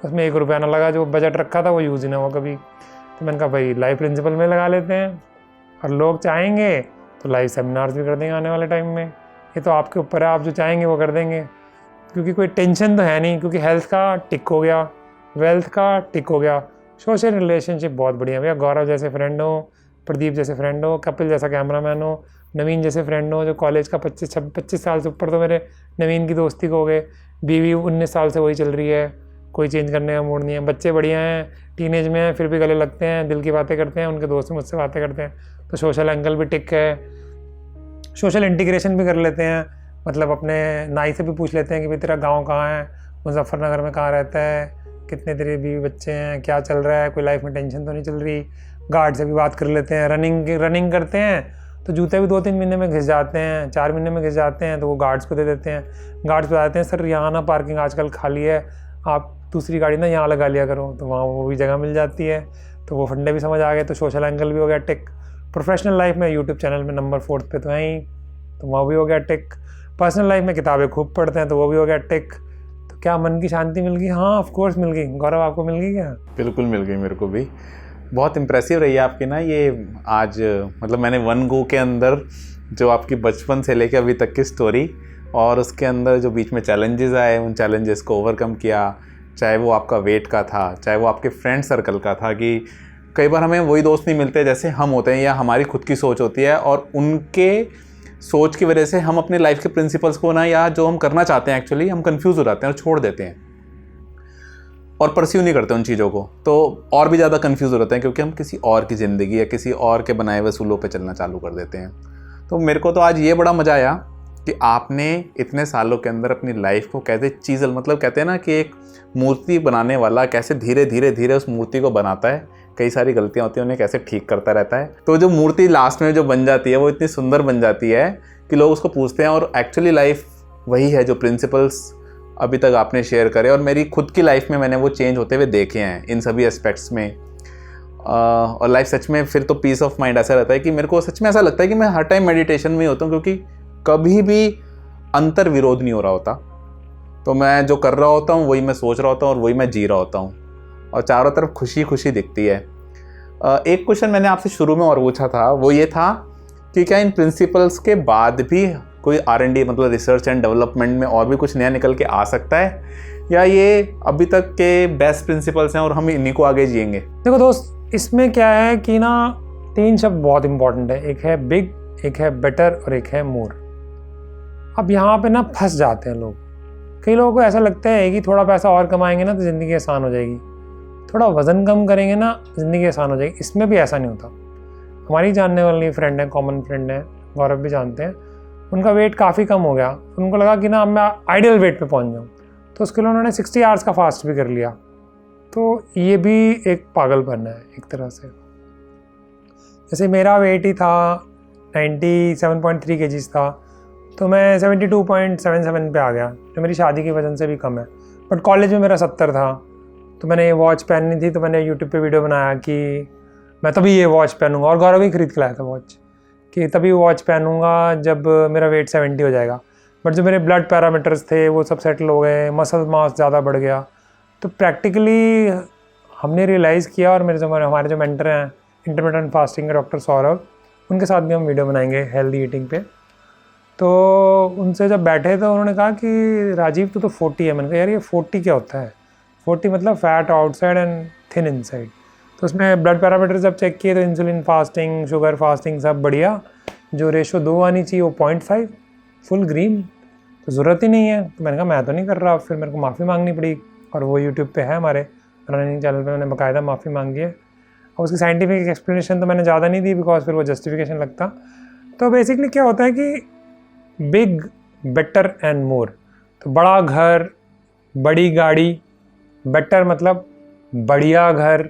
Speaker 1: उसमें 1 रुपया ना लगा, जो बजट रखा था वो यूज़ ही ना हो कभी। तो मैंने कहा भाई लाइफ प्रिंसिपल में लगा लेते हैं, और लोग चाहेंगे तो लाइव सेमिनार्स भी कर देंगे आने वाले टाइम में। ये तो आपके ऊपर है, आप जो चाहेंगे वो कर देंगे, क्योंकि कोई टेंशन तो है नहीं, क्योंकि हेल्थ का टिक हो गया, वेल्थ का टिक हो गया, सोशल रिलेशनशिप बहुत बढ़िया भैया। गौरव जैसे फ्रेंड हो, प्रदीप जैसे फ्रेंड हो, कपिल जैसा कैमरामैन हो, नवीन जैसे फ्रेंड हो, जो कॉलेज का 25 साल से ऊपर तो मेरे नवीन की दोस्ती को हो गए, बीवी 19 साल से वही चल रही है, कोई चेंज करने का मूड नहीं है, बच्चे बढ़िया हैं, टीनेज में हैं, फिर भी गले लगते हैं, दिल की बातें करते हैं, उनके दोस्त मुझसे बातें करते हैं, तो सोशल एंगल भी टिक है। सोशल इंटीग्रेशन भी कर लेते हैं, मतलब अपने नाई से भी पूछ लेते हैं कि भाई तेरा गाँव कहाँ है, मुजफ्फरनगर में कहाँ रहता है, कितने तेरे बीवी बच्चे हैं, क्या चल रहा है, कोई लाइफ में टेंशन तो नहीं चल रही। गार्ड से भी बात कर लेते हैं। रनिंग करते हैं तो जूते भी 2-3 महीने में घिस जाते हैं, 4 महीने में घिस जाते हैं, तो वो गार्ड्स को दे देते हैं। गार्ड्स बताते हैं सर यहाँ ना पार्किंग आजकल खाली है, आप दूसरी गाड़ी ना यहाँ लगा लिया करो, तो वहाँ वो भी जगह मिल जाती है, तो वो फंडे भी समझ आ गए, तो सोशल एंगल भी हो गया टिक। प्रोफेशनल लाइफ में यूट्यूब चैनल में नंबर 4 पे तो है ही, तो वहाँ भी हो गया टिक। पर्सनल लाइफ में किताबें खूब पढ़ते हैं, तो वो भी हो गया टिक। तो क्या मन की शांति मिल गई? हाँ ऑफ कोर्स मिल गई। गौरव आपको मिल गई क्या?
Speaker 2: बिल्कुल मिल गई मेरे को भी। बहुत इम्प्रेसिव रही है आपकी ना ये आज, मतलब मैंने वन गो के अंदर जो आपकी बचपन से लेकर अभी तक की स्टोरी, और उसके अंदर जो बीच में चैलेंजेस आए, उन चैलेंजेस को ओवरकम किया, चाहे वो आपका वेट का था, चाहे वो आपके फ्रेंड सर्कल का था, कि कई बार हमें वही दोस्त नहीं मिलते जैसे हम होते हैं, या हमारी खुद की सोच होती है, और उनके सोच की वजह से हम अपने लाइफ के प्रिंसिपल्स को ना, या जो हम करना चाहते हैं एक्चुअली, हम कंफ्यूज हो जाते हैं और छोड़ देते हैं और परस्यू नहीं करते उन चीज़ों को, तो और भी ज़्यादा कंफ्यूज हो जाते हैं, क्योंकि हम किसी और की ज़िंदगी या किसी और के बनाए हुए सूलों पे चलना चालू कर देते हैं। तो मेरे को तो आज ये बड़ा मज़ा आया कि आपने इतने सालों के अंदर अपनी लाइफ को कैसे चीज़ल, मतलब कहते हैं ना कि एक मूर्ति बनाने वाला कैसे धीरे धीरे धीरे उस मूर्ति को बनाता है, कई सारी गलतियाँ होती हैं उन्हें कैसे ठीक करता रहता है, तो जो मूर्ति लास्ट में जो बन जाती है वो इतनी सुंदर बन जाती है कि लोग उसको पूछते हैं। और एक्चुअली लाइफ वही है जो प्रिंसिपल्स अभी तक आपने शेयर करे, और मेरी खुद की लाइफ में मैंने वो चेंज होते हुए देखे हैं इन सभी एस्पेक्ट्स में। और लाइफ सच में फिर तो पीस ऑफ माइंड ऐसा रहता है कि मेरे को सच में ऐसा लगता है कि मैं हर टाइम मेडिटेशन में ही होता हूँ, क्योंकि कभी भी अंतर विरोध नहीं हो रहा होता। तो मैं जो कर रहा होता हूँ वही मैं सोच रहा होता हूँ और वही मैं जी रहा होता हूँ, और चारों तरफ खुशी खुशी दिखती है। एक क्वेश्चन मैंने आपसे शुरू में और पूछा था, वो ये था कि क्या इन प्रिंसिपल्स के बाद भी कोई R&D मतलब रिसर्च एंड डेवलपमेंट में और भी कुछ नया निकल के आ सकता है, या ये अभी तक के बेस्ट प्रिंसिपल्स हैं और हम इन्हीं को आगे जिएंगे?
Speaker 1: देखो दोस्त, इसमें क्या है कि ना 3 शब्द बहुत इंपॉर्टेंट है, एक है बिग, एक है बेटर और एक है मोर। अब यहाँ पे ना फंस जाते हैं लोग। कई लोगों को ऐसा लगता है कि थोड़ा पैसा और कमाएंगे ना तो ज़िंदगी आसान हो जाएगी, थोड़ा वज़न कम करेंगे ना ज़िंदगी आसान हो जाएगी। इसमें भी ऐसा नहीं होता। हमारी जानने वाली फ्रेंड है, कॉमन फ्रेंड है, गौरव भी जानते हैं, उनका वेट काफ़ी कम हो गया, उनको लगा कि ना अब मैं आइडियल वेट पे पहुंच जाऊं, तो उसके लिए उन्होंने 60 आवर्स का फास्ट भी कर लिया। तो ये भी एक पागलपन है एक तरह से। जैसे मेरा वेट ही था 97.3 kg था, तो मैं 72.77 पे आ गया, जो मेरी शादी की वजह से भी कम है। बट कॉलेज में मेरा 70 था, तो मैंने ये वॉच पहननी थी, तो मैंने यूट्यूब पे वीडियो बनाया कि मैं तभी ये वॉच पहनूंगा, और गौरव ही खरीद के लाया था वॉच, कि तभी वॉच पहनूंगा जब मेरा वेट 70 हो जाएगा। बट जो मेरे ब्लड पैरामीटर्स थे वो सब सेटल हो गए, मसल मास ज़्यादा बढ़ गया। तो प्रैक्टिकली हमने रियलाइज़ किया, और हमारे जो मेंटर हैं इंटरमिटेंट फास्टिंग के डॉक्टर सौरभ, उनके साथ भी हम वीडियो बनाएंगे हेल्दी ईटिंग पे। तो उनसे जब बैठे तो उन्होंने कहा कि राजीव तो 40 है। मैंने कहा यार ये 40 क्या होता है? 40 मतलब fat outside and thin inside. तो उसमें ब्लड पैरामीटर जब चेक किए तो इंसुलिन फास्टिंग, शुगर फास्टिंग सब बढ़िया, जो रेशो 2 आनी चाहिए वो 0.5, फुल ग्रीन, तो ज़रूरत ही नहीं है। तो मैंने कहा मैं तो नहीं कर रहा। फिर मेरे को माफ़ी मांगनी पड़ी, और वो यूट्यूब पे है हमारे रनिंग चैनल पे, मैंने बाकायदा माफ़ी मांगी है। और उसकी साइंटिफिक एक्सप्लेनेशन तो मैंने ज़्यादा नहीं दी, बिकॉज फिर वो जस्टिफिकेशन लगता। तो बेसिकली क्या होता है कि बिग, बेटर एंड मोर। तो बड़ा घर, बड़ी गाड़ी, बेटर मतलब बढ़िया घर,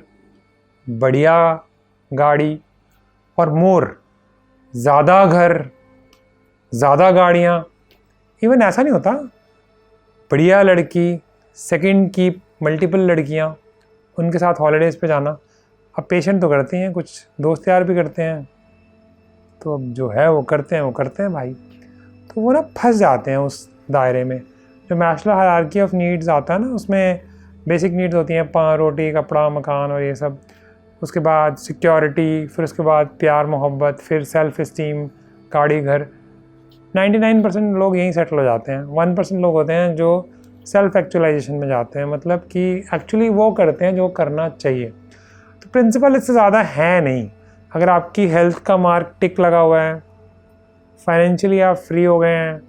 Speaker 1: बढ़िया गाड़ी, और मोर ज़्यादा घर, ज़्यादा गाड़ियाँ। इवन ऐसा नहीं होता, बढ़िया लड़की, सेकंड की मल्टीपल लड़कियाँ, उनके साथ हॉलीडेज़ पे जाना। अब पेशेंट तो करते हैं, कुछ दोस्त यार भी करते हैं, तो अब जो है वो करते हैं भाई। तो वो ना फंस जाते हैं उस दायरे में। जो मैस्लो हायरार्की ऑफ नीड्स आता है ना, उसमें बेसिक नीड्स होती हैं रोटी, कपड़ा, मकान और ये सब। उसके बाद सिक्योरिटी, फिर उसके बाद प्यार मोहब्बत, फिर सेल्फ इस्टीम, गाड़ी घर। 99% लोग यहीं सेटल हो जाते हैं। 1% लोग होते हैं जो सेल्फ एक्चुअलाइजेशन में जाते हैं, मतलब कि एक्चुअली वो करते हैं जो करना चाहिए। तो प्रिंसिपल इससे ज़्यादा है नहीं। अगर आपकी हेल्थ का मार्क टिक लगा हुआ है, फाइनेंशियली आप फ्री हो गए हैं,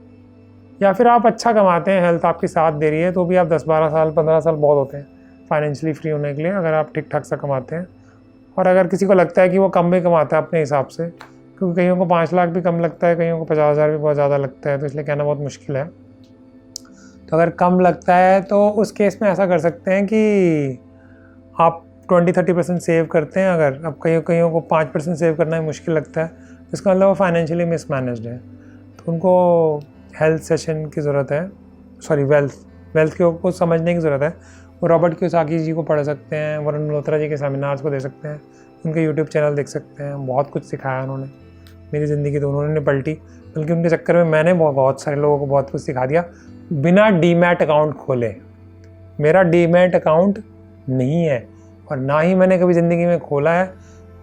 Speaker 1: या फिर आप अच्छा कमाते हैं, हेल्थ आपकी साथ दे रही है, तो भी आप 10-12 साल 15 साल बहुत होते हैं फाइनेंशियली फ्री होने के लिए, अगर आप ठीक ठाक सा कमाते हैं। और अगर किसी को लगता है कि वो कम भी कमाता है अपने हिसाब से, क्योंकि कईयों को 5 लाख भी कम लगता है, कईयों को 50,000 भी बहुत ज़्यादा लगता है, तो इसलिए कहना बहुत मुश्किल है। तो अगर कम लगता है तो उस केस में ऐसा कर सकते हैं कि आप 20-30% सेव करते हैं। अगर अब कईयों को 5% सेव करना ही मुश्किल लगता है, तो इसका मतलब वो फाइनेंशियली मिसमैनेज्ड है, तो उनको हेल्थ सेशन की ज़रूरत है, सॉरी वेल्थ को समझने की ज़रूरत है। वो रॉबर्ट कियोसाकी जी को पढ़ सकते हैं, वरुण मल्होत्रा जी के सेमिनार्स को दे सकते हैं, उनके यूट्यूब चैनल देख सकते हैं। बहुत कुछ सिखाया उन्होंने, मेरी ज़िंदगी तो उन्होंने पलटी, बल्कि उनके चक्कर में मैंने बहुत सारे लोगों को बहुत कुछ सिखा दिया बिना डीमैट अकाउंट खोले। मेरा डीमैट अकाउंट नहीं है और ना ही मैंने कभी ज़िंदगी में खोला है,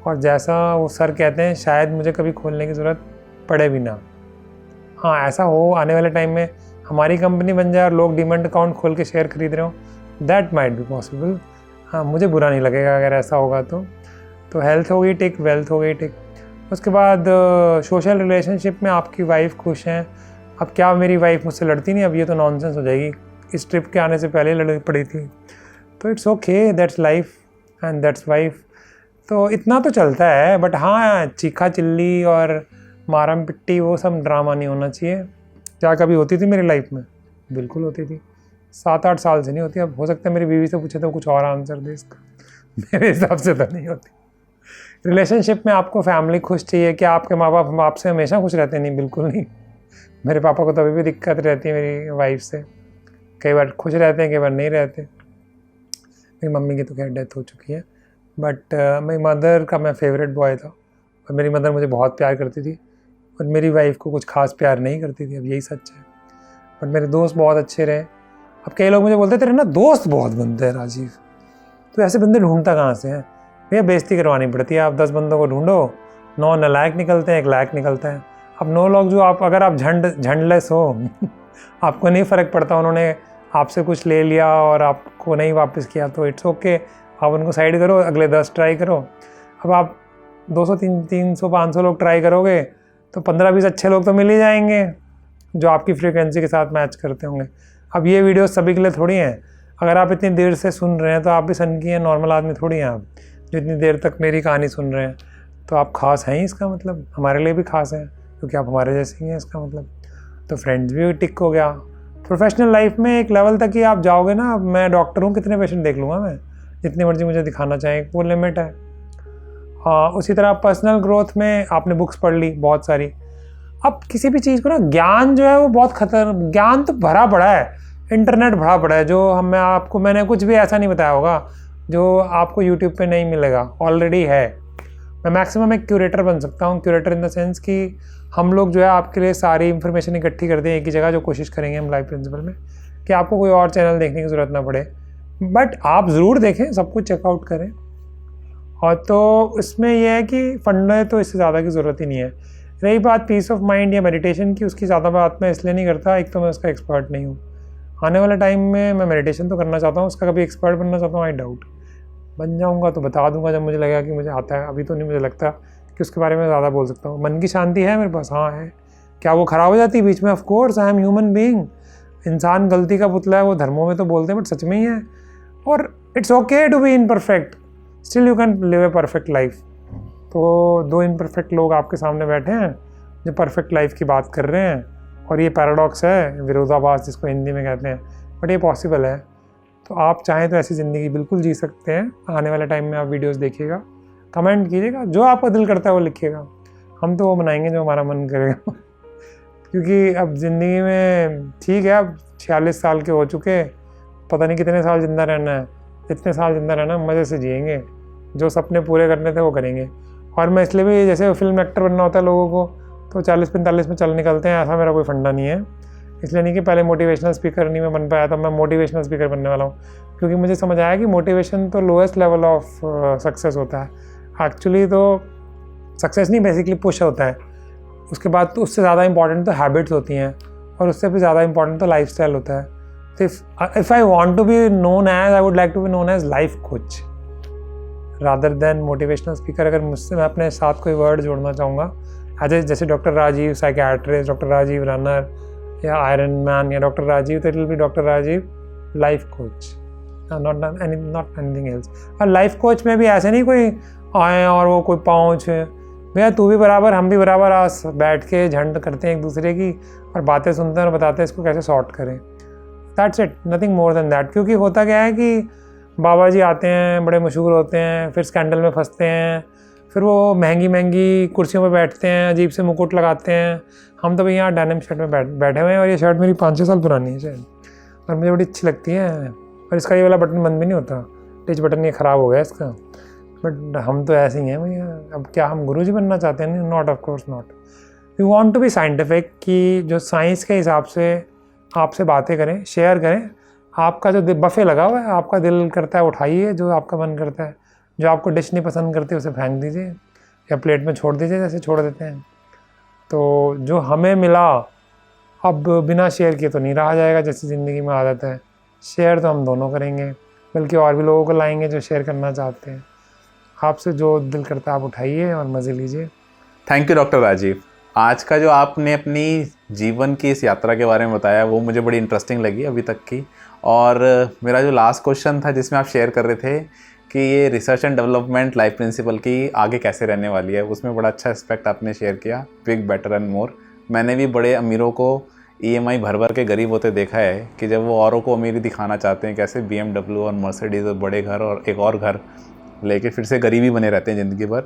Speaker 1: और जैसा वो सर कहते हैं शायद मुझे कभी खोलने की ज़रूरत पड़े भी ना। हाँ, ऐसा हो आने वाले टाइम में हमारी कंपनी बन जाए और लोग डीमैट अकाउंट खोल के शेयर खरीद रहे हो, दैट माइट बी पॉसिबल। हाँ, मुझे बुरा नहीं लगेगा अगर ऐसा होगा तो हेल्थ हो गई टिक, वेल्थ हो गई टिक। उसके बाद सोशल रिलेशनशिप में आपकी वाइफ खुश हैं। अब क्या मेरी वाइफ मुझसे लड़ती नहीं, अब ये तो नॉनसेंस हो जाएगी, इस ट्रिप के आने से पहले लड़ पड़ी थी, तो it's okay, that's life and that's wife. तो इतना तो चलता है, बट हाँ, चीखा चिल्ली और मारम पिट्टी वो सब ड्रामा नहीं होना चाहिए। क्या कभी होती थी मेरी लाइफ में? बिल्कुल होती थी। 7-8 साल से नहीं होती। अब हो सकता है मेरी बीवी से पूछे तो कुछ और आंसर दे इसका, मेरे हिसाब से तो नहीं होती। रिलेशनशिप में आपको फैमिली खुश चाहिए, क्या आपके माँ बाप आपसे हमेशा खुश रहते हैं? नहीं, बिल्कुल नहीं। मेरे पापा को तो अभी भी दिक्कत रहती है मेरी वाइफ से, कई बार खुश रहते हैं, कई बार नहीं रहते। मेरी मम्मी की तो खैर डेथ हो चुकी है, बट मेरी मदर का मैं फेवरेट बॉय था, और मेरी मदर मुझे बहुत प्यार करती थी, और मेरी वाइफ को कुछ खास प्यार नहीं करती थी। अब यही सच है। बट मेरे दोस्त बहुत अच्छे रहे। अब कई लोग मुझे बोलते तेरे ना दोस्त बहुत बनते हैं राजीव, तो ऐसे बंदे ढूंढता कहाँ से हैं? भैया बेइज्जती करवानी पड़ती है। आप 10 बंदों को ढूंढो, 9 नालायक निकलते हैं, 1 लायक निकलता है। अब 9 लोग जो आप, अगर आप झंडलेस हो आपको नहीं फ़र्क पड़ता, उन्होंने आपसे कुछ ले लिया और आपको नहीं वापस किया, तो इट्स ओके, आप उनको साइड करो, अगले 10 ट्राई करो। अब आप 200, 300, 500 लोग ट्राई करोगे तो 15-20 अच्छे लोग तो मिल ही जाएंगे जो आपकी फ्रीक्वेंसी के साथ मैच करते होंगे। अब ये वीडियो सभी के लिए थोड़ी हैं। अगर आप इतनी देर से सुन रहे हैं तो आप भी सन की हैं, नॉर्मल आदमी थोड़ी हैं आप जो इतनी देर तक मेरी कहानी सुन रहे हैं, तो आप खास हैं ही, इसका मतलब हमारे लिए भी खास हैं क्योंकि आप हमारे जैसे ही हैं, इसका मतलब। तो फ्रेंड्स भी टिक हो गया। प्रोफेशनल लाइफ में एक लेवल तक ही आप जाओगे ना। मैं डॉक्टर हूँ, कितने पेशेंट देख लूँगा मैं, जितनी मर्जी मुझे दिखाना चाहें, वो लिमिट है। हाँ, उसी तरह पर्सनल ग्रोथ में आपने बुक्स पढ़ ली बहुत सारी। अब किसी भी चीज़ को ना, ज्ञान जो है वो बहुत ज्ञान तो भरा पड़ा है, इंटरनेट भरा पड़ा है, जो मैंने कुछ भी ऐसा नहीं बताया होगा जो आपको यूट्यूब पे नहीं मिलेगा, ऑलरेडी है। मैं मैक्सिमम एक क्यूरेटर बन सकता हूँ। क्यूरेटर इन द सेंस कि हम लोग जो है आपके लिए सारी इन्फॉर्मेशन इकट्ठी कर दें एक ही जगह, जो कोशिश करेंगे हम लाइफ प्रिंसिपल में कि आपको कोई और चैनल देखने की ज़रूरत ना पड़े, बट आप ज़रूर देखें, सब कुछ चेकआउट करें। और तो इसमें यह है कि फंड है तो इससे ज़्यादा की ज़रूरत ही नहीं है। रही बात पीस ऑफ माइंड या मेडिटेशन की, उसकी ज़्यादा बात मैं इसलिए नहीं करता, एक तो मैं उसका एक्सपर्ट नहीं हूँ। आने वाले टाइम में मैं मेडिटेशन तो करना चाहता हूँ, उसका कभी एक्सपर्ट बनना चाहता हूँ, आई डाउट। बन जाऊँगा तो बता दूँगा जब मुझे लगेगा कि मुझे आता है। अभी तो नहीं मुझे लगता कि उसके बारे में ज़्यादा बोल सकता हूँ। मन की शांति है मेरे पास, हाँ है। क्या वो ख़राब हो जाती है बीच में? Of course, I am human being. इंसान गलती का पुतला है, वो धर्मों में तो बोलते हैं बट सच में ही है। और it's okay to be imperfect, still you can live a perfect life. तो 2 इम्परफेक्ट लोग आपके सामने बैठे हैं जो परफेक्ट लाइफ की बात कर रहे हैं, और ये पैराडॉक्स है, विरोधाभास जिसको हिंदी में कहते हैं, बट ये पॉसिबल है। तो आप चाहें तो ऐसी ज़िंदगी बिल्कुल जी सकते हैं। आने वाले टाइम में आप वीडियोस देखिएगा, कमेंट कीजिएगा, जो आपका दिल करता है वो लिखिएगा। हम तो वो बनाएंगे जो हमारा मन करेगा क्योंकि अब ज़िंदगी में ठीक है, अब 46 साल के हो चुके, पता नहीं कितने साल ज़िंदा रहना है। इतने साल ज़िंदा रहना, मज़े से जिएंगे, जो सपने पूरे करने थे वो करेंगे। और मैं इसलिए भी, जैसे फिल्म एक्टर बनना होता है लोगों को, तो 40-45 में चल निकलते हैं, ऐसा मेरा कोई फंडा नहीं है। इसलिए नहीं कि पहले मोटिवेशनल स्पीकर नहीं मैं बन पाया था, मैं मोटिवेशनल स्पीकर बनने वाला हूँ, क्योंकि मुझे समझ आया कि मोटिवेशन तो लोएस्ट लेवल ऑफ सक्सेस होता है। एक्चुअली तो सक्सेस नहीं, बेसिकली पुश होता है। उसके बाद तो उससे ज़्यादा इंपॉर्टेंट तो हैबिट्स होती हैं, और उससे भी ज़्यादा इंपॉर्टेंट तो लाइफस्टाइल होता है। तो if I want to be known as, I would like to be known as life coach rather than motivational speaker. अगर मुझसे मैं अपने साथ कोई वर्ड जोड़ना चाहूँगा जैसे doctor Rajeev psychiatrist, doctor Rajeev runner या आयरन मैन या डॉक्टर राजीव, तो it will be doctor Rajeev life coach, not anything else. और लाइफ कोच में भी ऐसे नहीं कोई आए और वो कोई पाँच भैया तू भी बराबर हम भी बराबर, आज बैठ के झंड करते हैं एक दूसरे की और बातें सुनते हैं और बताते हैं इसको कैसे सॉर्ट करें। That's it, nothing more than that. क्योंकि होता क्या है कि बाबा जी आते हैं, बड़े मशहूर होते हैं, फिर स्कैंडल में फंसते हैं, फिर वो महंगी महंगी कुर्सियों पे बैठते हैं, अजीब से मुकुट लगाते हैं। हम तो भैया डेनिम शर्ट में बैठे हुए हैं, और ये शर्ट मेरी 5-6 साल पुरानी है शायद, और मुझे बड़ी अच्छी लगती है। और इसका ये वाला बटन बंद भी नहीं होता, टिच बटन ये ख़राब हो गया इसका। बट हम तो ऐसे ही हैं भैया। अब क्या हम गुरुजी बनना चाहते हैं? Not, of course not. We want to be scientific, कि जो साइंस के हिसाब से आपसे बातें करें, शेयर करें। आपका जो बफे लगा हुआ है, आपका दिल करता है उठाइए जो आपका मन करता है, जो आपको डिश नहीं पसंद करती उसे फेंक दीजिए या प्लेट में छोड़ दीजिए जैसे छोड़ देते हैं। तो जो हमें मिला अब बिना शेयर किए तो नहीं रहा जाएगा, जैसे ज़िंदगी में आदत है। शेयर तो हम दोनों करेंगे, बल्कि और भी लोगों को लाएंगे जो शेयर करना चाहते हैं। आपसे जो दिल करता है आप उठाइए और मज़े लीजिए।
Speaker 2: Thank you doctor Rajeev. आज का जो आपने अपनी जीवन की इस यात्रा के बारे में बताया वो मुझे बड़ी इंटरेस्टिंग लगी अभी तक की। और मेरा जो लास्ट क्वेश्चन था जिसमें आप शेयर कर रहे थे कि ये research and development life principal की आगे कैसे रहने वाली है, उसमें बड़ा अच्छा एस्पेक्ट आपने शेयर किया, बिग बेटर एंड मोर। मैंने भी बड़े अमीरों को EMI भर भर के गरीब होते देखा है कि जब वो औरों को अमीरी दिखाना चाहते हैं कैसे BMW और मर्सिडीज़ और बड़े घर और एक और घर लेके फिर से गरीबी बने रहते हैं ज़िंदगी भर,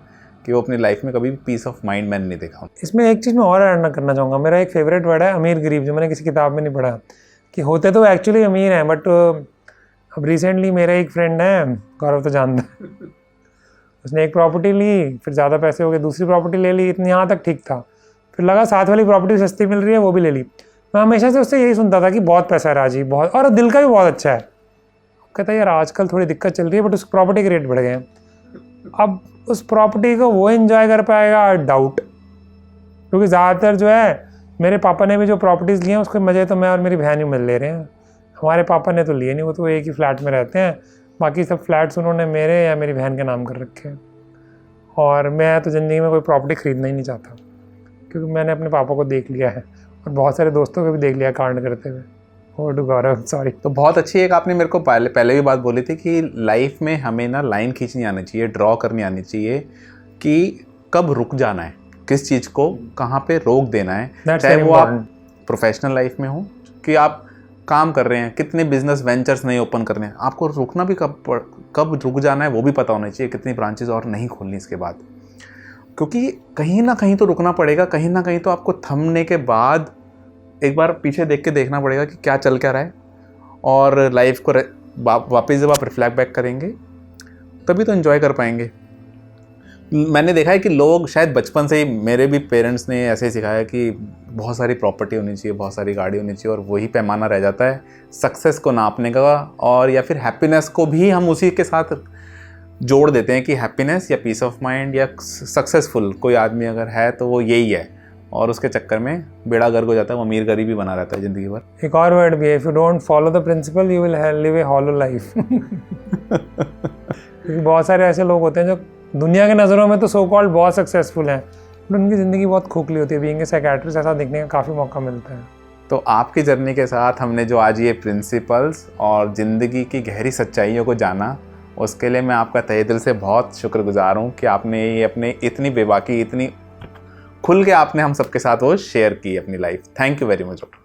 Speaker 2: कि वो अपनी लाइफ में कभी भी पीस ऑफ माइंड मैंने नहीं देखा।
Speaker 1: इसमें एक चीज़ मैं और ऐड करना चाहूँगा। मेरा एक फेवरेट वर्ड है अमीर गरीब, जो मैंने किसी किताब में नहीं पढ़ा, कि होते तो एक्चुअली अमीर हैं, बट अब रिसेंटली मेरा एक फ्रेंड है, गौरव तो जानता है, उसने एक प्रॉपर्टी ली, फिर ज़्यादा पैसे हो गए, दूसरी प्रॉपर्टी ले ली, इतनी यहाँ तक ठीक था, फिर लगा साथ वाली प्रॉपर्टी सस्ती मिल रही है, वो भी ले ली। मैं हमेशा से उससे यही सुनता था कि बहुत पैसा है राजी, बहुत, और दिल का भी बहुत अच्छा है। कहता है यार आजकल थोड़ी दिक्कत चल रही है, बट उस प्रॉपर्टी के रेट बढ़ गए हैं। अब उस प्रॉपर्टी को वो एंजॉय कर पाएगा, डाउट, क्योंकि ज़्यादातर जो है मेरे पापा ने भी जो प्रॉपर्टीज़ लिए हैं उसके मज़े तो मैं और मेरी बहन ही मिल ले रहे हैं। हमारे पापा ने तो लिए नहीं, वो तो एक ही फ्लैट में रहते हैं, बाकी सब फ्लैट्स उन्होंने मेरे या मेरी बहन के नाम कर रखे हैं। और मैं तो ज़िंदगी में कोई प्रॉपर्टी ख़रीदना ही नहीं चाहता, क्योंकि मैंने अपने पापा को देख लिया है और बहुत सारे दोस्तों को भी देख लिया कांड करते हुए। ओ टू गौरव, सॉरी।
Speaker 2: तो बहुत अच्छी एक आपने मेरे को पहले भी बात बोली थी कि लाइफ में हमें ना लाइन खींचनी आनी चाहिए, ड्रॉ करनी आनी चाहिए कि कब रुक जाना है, किस चीज़ को कहाँ पे रोक देना है। चाहे वो आप प्रोफेशनल लाइफ में हो कि आप काम कर रहे हैं, कितने बिजनेस वेंचर्स नहीं ओपन करने हैं, आपको रुकना भी कब रुक जाना है वो भी पता होना चाहिए, कितनी ब्रांचेज और नहीं खोलनी इसके बाद। क्योंकि कहीं ना कहीं तो रुकना पड़ेगा, कहीं ना कहीं तो आपको थमने के बाद एक बार पीछे देख के देखना पड़ेगा कि क्या चल क्या रहा है, और लाइफ को वापस जब आप रिफ्लेक्ट बैक करेंगे तभी तो एंजॉय कर पाएंगे। मैंने देखा है कि लोग शायद बचपन से ही, मेरे भी पेरेंट्स ने ऐसे ही सिखाया कि बहुत सारी प्रॉपर्टी होनी चाहिए, बहुत सारी गाड़ी होनी चाहिए, और वही पैमाना रह जाता है सक्सेस को नापने का, और या फिर हैप्पीनेस को भी हम उसी के साथ जोड़ देते हैं कि हैप्पीनेस या पीस ऑफ माइंड या सक्सेसफुल कोई आदमी अगर है तो वो यही है, और उसके चक्कर में बेड़ा गर्क हो जाता है, वो अमीर गरीब ही बना रहता है ज़िंदगी भर।
Speaker 1: एक और वर्ड भी है, if you don't follow the principle you will live a hollow life. क्योंकि बहुत सारे ऐसे लोग होते हैं जो दुनिया के नज़रों में तो सो कॉल्ड बहुत सक्सेसफुल हैं, बट उनकी ज़िंदगी बहुत खोखली होती है। बीइंग ए साइकियाट्रिस्ट ऐसा देखने का काफ़ी मौका मिलता है।
Speaker 2: तो आपकी जर्नी के साथ हमने जो आज ये प्रिंसिपल्स और ज़िंदगी की गहरी सच्चाइयों को जाना, उसके लिए मैं आपका तहे दिल से बहुत शुक्रगुजार हूँ कि आपने ये अपने इतनी बेबाकी, इतनी खुल के आपने हम सबके साथ वो शेयर की अपनी life. Thank you very much doctor.